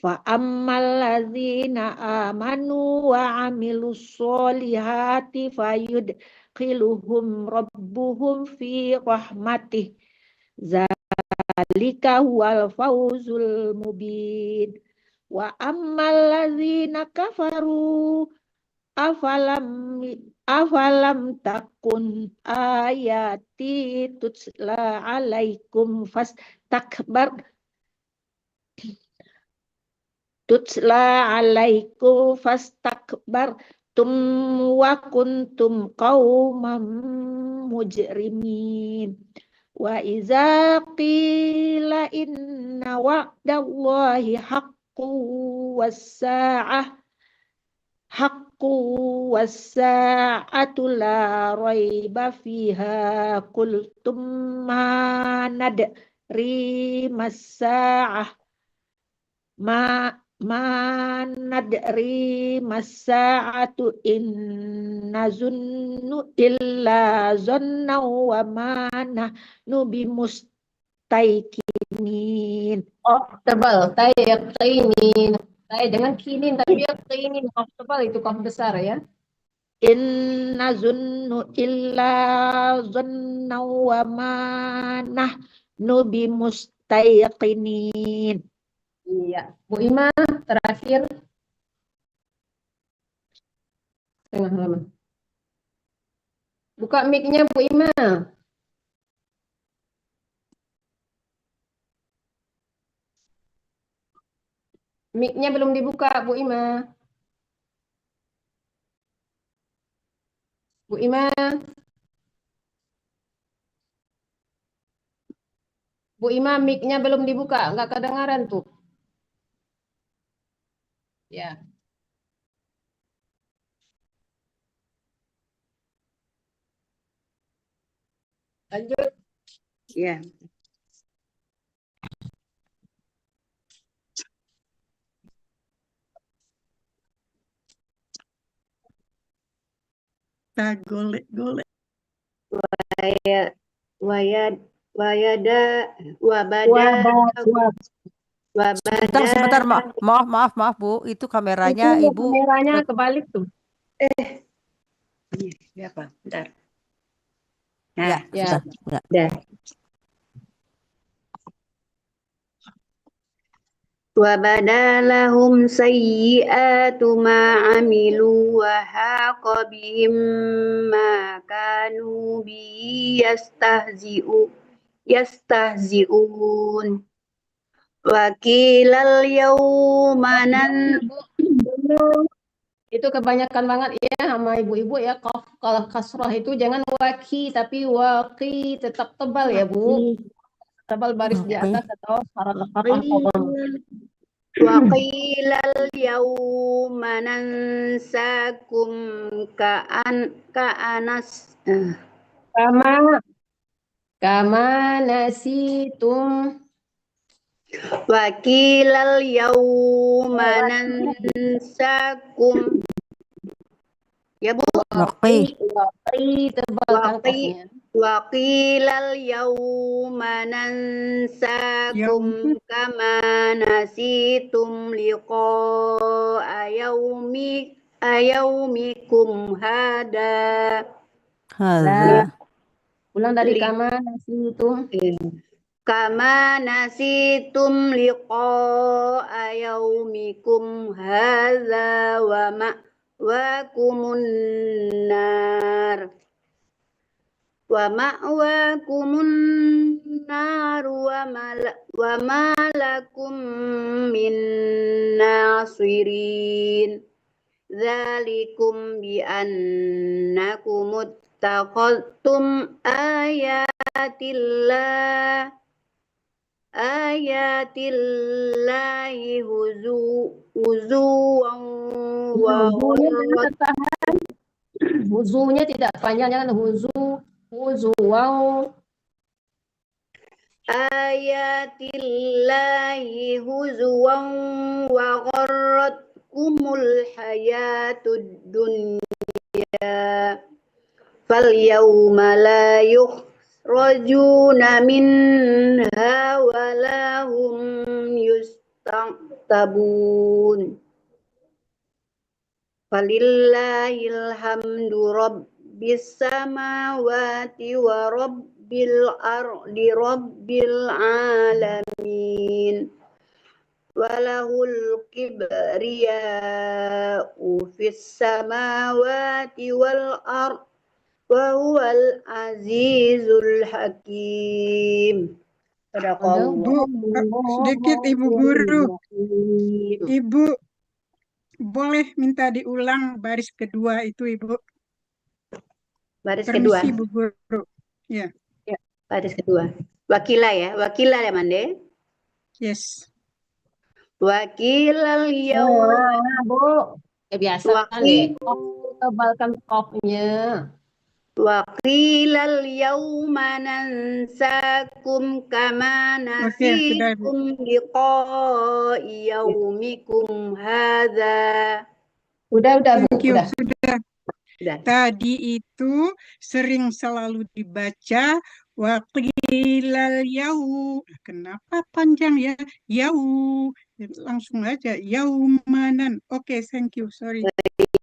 Speaker 5: fa ammal ladzina amanu wa amilus solihati fayudkhiluhum rabbuhum fi rahmatih zalika huwal fawzul mubin wa ammal ladzina kafaru afalam takun ayati tutla alaikum fastakbartum wa kuntum qauman mujrimin wa iza qila inna wa'dallahi haqqun was-sa'atu la raiba fiha qultum ma nadri mas-sa'ah ma nadri mas-sa'atu in nazunnu illa zanna wa ma nahnu mustaikinin.
Speaker 1: Qaf tebal. Tai yaqinin. Tai dengan kinin tapi yaqinin. Qaf tebal itu qaf besar ya.
Speaker 5: Inna zunnu illa zunna wa ma nahnu bimustaiqinin.
Speaker 1: Iya. Bu Ima terakhir. Tengah halaman. Buka mic-nya Bu Ima. Mic-nya belum dibuka Bu Ima. Bu Ima. Bu Ima mic-nya belum dibuka, nggak kedengaran tuh. Ya. Lanjut.
Speaker 11: Ya.
Speaker 12: Tak golek-golek.
Speaker 11: Wayada wabada
Speaker 3: Sebentar, maaf Bu, itu kameranya
Speaker 1: Itu
Speaker 3: Ibu.
Speaker 1: kameranya kebalik tuh.
Speaker 11: ya Pak, bentar.
Speaker 3: Ya,
Speaker 11: Nah,
Speaker 1: Ya.
Speaker 3: sudah.
Speaker 11: dah. Wa badalahum sayyi'atu ma amilu wa haqa bihim ma kanu bi yastahzi'un wa qilal yawma
Speaker 1: Itu kebanyakan banget ya sama ibu-ibu ya. Kalau kasrah itu jangan waki tapi waqi, tetap tebal ya Bu. Tebal baris di atas atau harakat
Speaker 11: wa qilal yawma nansakum ka'anas
Speaker 1: Kama nasitum.
Speaker 11: wa qilal yawma nansakum ya Bu.
Speaker 3: Waqi.
Speaker 1: Tebal kan qafnya.
Speaker 11: Wa qilal yawma nansakum kama nasitum liqa'a yawmikum hada.
Speaker 1: Ulang dari kama nasitum.
Speaker 11: Kama nasitum liqa'a yawmikum hadza wa ma'wakumun nar. Wa ma'wakumun nar wa ma lakum min nasirin. Dzalikum bi annakum ittakhadtum ayatillahi huzuwan wa
Speaker 1: Huzunya tidak panjang, jangan huzu wow.
Speaker 11: Ayatillahi huzuwan wa gharratkumul hayatud dunya fal yawma la yukhrajuna minha wa lahum yusta'tabun. Falillahil hamdu rabbis samawati wa rabbil ardi rabbil alamin. Walahul kibriya'u fis samawati wal ardi wa huwal azizul hakim.
Speaker 12: Bu, sedikit Ibu Guru. Ibu boleh minta diulang baris kedua itu Ibu.
Speaker 11: Baris kedua.
Speaker 12: Permisi Bu Guru. Ya.
Speaker 11: Ya, baris kedua. Wakila ya, wakila ya Mande.
Speaker 12: Yes.
Speaker 11: Wakilal yaum.
Speaker 1: Bu. Biasa kan deh. Tebalkan qafnya.
Speaker 11: Wakilal yauma nansakum kama nasitum liqa'i yaumikum hadza.
Speaker 1: Udah Bu.
Speaker 12: Sudah. Tadi itu sering selalu dibaca waqil ilal yau. Kenapa panjang ya? Yau. Langsung aja. Yaumanan. Oke, thank you. Sorry.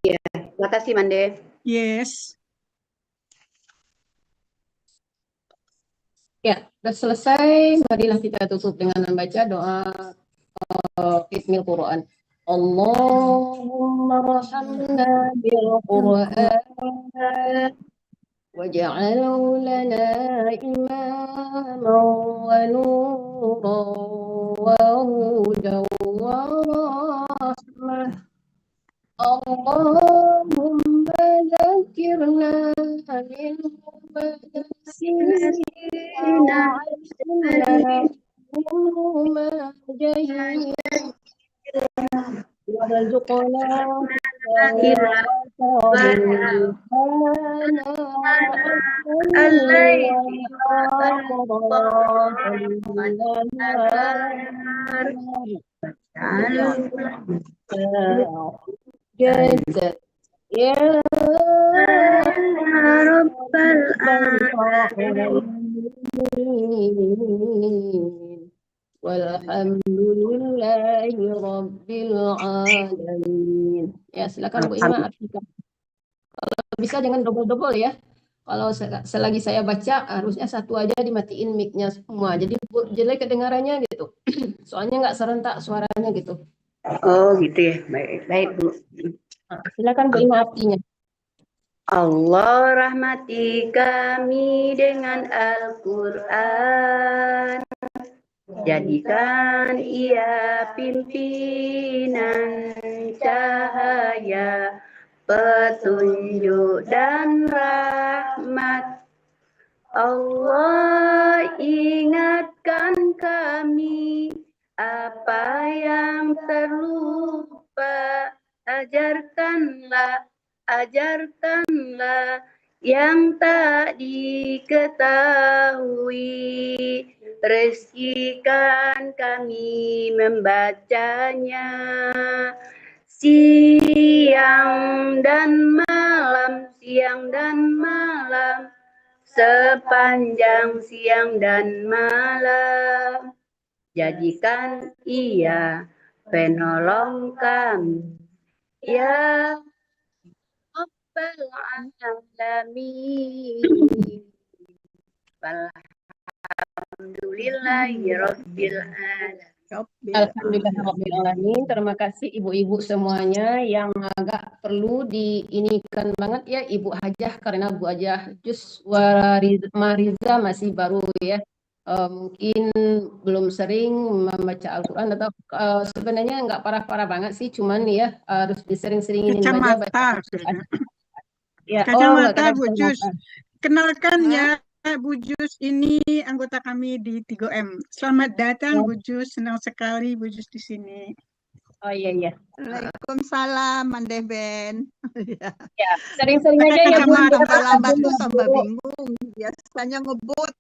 Speaker 11: Iya, makasih Mande.
Speaker 12: Yes.
Speaker 1: Ya, sudah selesai. Marilah kita tutup dengan membaca doa Ismil Quran. Allahumma rahamna bil Quran waj'alhu lana imaman wa nuran wa hudan wa rahmah. Allahumma zakirna minhu ma nasina منهما جهيلا وارزقنا
Speaker 11: الليل
Speaker 1: يا
Speaker 11: رب
Speaker 1: العالمين walhamdulillahi rabbil alamin. Ya, silakan Bu Ima artikan. Kalau bisa jangan double-double ya. Kalau selagi saya baca harusnya satu aja dimatiin mic-nya semua. Jadi jelek kedengarannya gitu. Soalnya nggak serentak suaranya gitu.
Speaker 11: Oh gitu ya. Baik, baik Bu.
Speaker 1: Nah, silakan Bu Ima artinya.
Speaker 11: Allah rahmati kami dengan Al-Quran. Jadikan ia pimpinan cahaya, petunjuk dan rahmat. Allah ingatkan kami apa yang terlupa, ajarkanlah yang tak diketahui. Rezekikan kami membacanya siang dan malam, sepanjang siang dan malam. Jadikan ia penolong kami, ya Rabbal Alamin.
Speaker 1: Alhamdulillahirrabbilalamin. Terima kasih ibu-ibu semuanya yang agak perlu diinikan banget ya Ibu Hajah, karena Bu Hajah Jus Mariza masih baru ya. Mungkin belum sering membaca Al-Quran atau sebenarnya nggak parah-parah banget sih, cuman ya harus disering-seringin aja baca Al-Quran. Ya,
Speaker 12: Kacamata Bu Jus. Kenalkan ya Bu Jus, ini anggota kami di 3M. Selamat datang Bu Jus, senang sekali Bu Jus di sini.
Speaker 1: Oh iya.
Speaker 6: Waalaikumsalam Mande Ben.
Speaker 1: Ya, sering-sering aja ya Bu.
Speaker 6: Lambat tuh tambah bingung. Biasanya ngebut.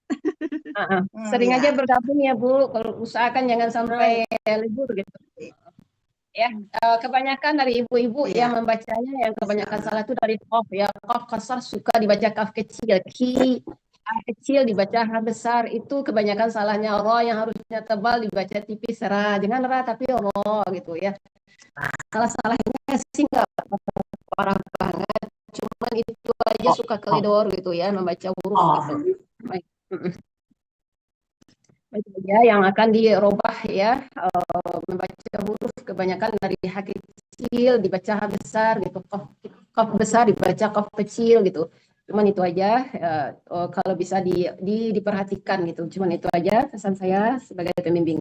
Speaker 1: Sering aja bergabung ya Bu. Kalau usahakan jangan sampai libur gitu. Ya, kebanyakan dari ibu-ibu yang membacanya yang kebanyakan salah itu dari qaf ya. Qaf kasar suka dibaca kaf kecil, ki kecil dibaca ha besar, itu kebanyakan salahnya. Ro yang harusnya tebal dibaca tipis, ra jangan ra tapi ro gitu ya. Salah-salahnya sih nggak parah banget, cuman itu aja suka kelidor gitu ya membaca huruf gitu. Baik. Itu aja yang akan dirubah ya, membaca huruf kebanyakan dari ha kecil dibaca ha besar gitu, qaf besar dibaca qaf kecil gitu. Cuman itu aja, kalau bisa diperhatikan gitu. Cuman itu aja pesan saya sebagai pembimbing.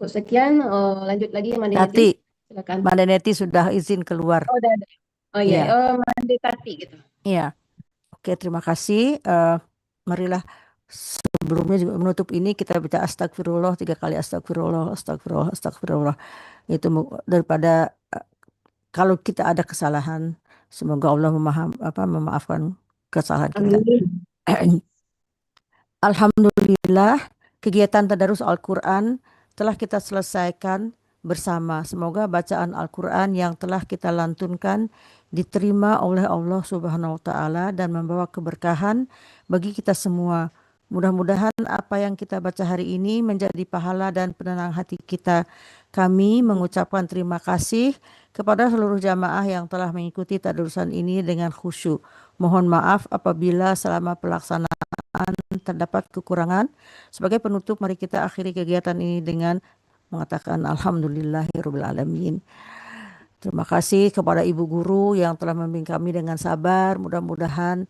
Speaker 1: Sekian, lanjut lagi Mande Neti. Silakan.
Speaker 3: Mande Neti sudah izin keluar.
Speaker 1: Oh, udah ada. Oh iya, Mande Tati gitu.
Speaker 3: Iya. Oke, terima kasih. Marilah sebelumnya juga menutup ini kita baca astagfirullah 3 kali, astagfirullah, astagfirullah, astagfirullah. Itu daripada kalau kita ada kesalahan, semoga Allah memaafkan kesalahan kita. Alhamdulillah, kegiatan tadarus Al-Quran telah kita selesaikan bersama. Semoga bacaan Al-Quran yang telah kita lantunkan diterima oleh Allah Subhanahu wa Ta'ala dan membawa keberkahan bagi kita semua Mudah-mudahan apa yang kita baca hari ini menjadi pahala dan penenang hati kita. Kami mengucapkan terima kasih kepada seluruh jamaah yang telah mengikuti tadarusan ini dengan khusyuk. Mohon maaf apabila selama pelaksanaan terdapat kekurangan. Sebagai penutup, mari kita akhiri kegiatan ini dengan mengatakan alhamdulillahirabbil alamin. Terima kasih kepada ibu guru yang telah membimbing kami dengan sabar. Mudah-mudahan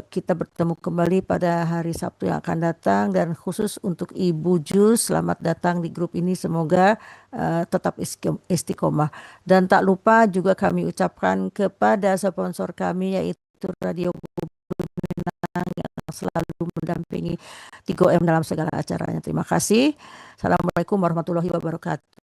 Speaker 3: kita bertemu kembali pada hari Sabtu yang akan datang, dan khusus untuk Ibu Jus, selamat datang di grup ini, semoga tetap istiqomah. Dan tak lupa juga kami ucapkan kepada sponsor kami yaitu Radio Minang yang selalu mendampingi 3M dalam segala acaranya. Terima kasih. Assalamualaikum warahmatullahi wabarakatuh.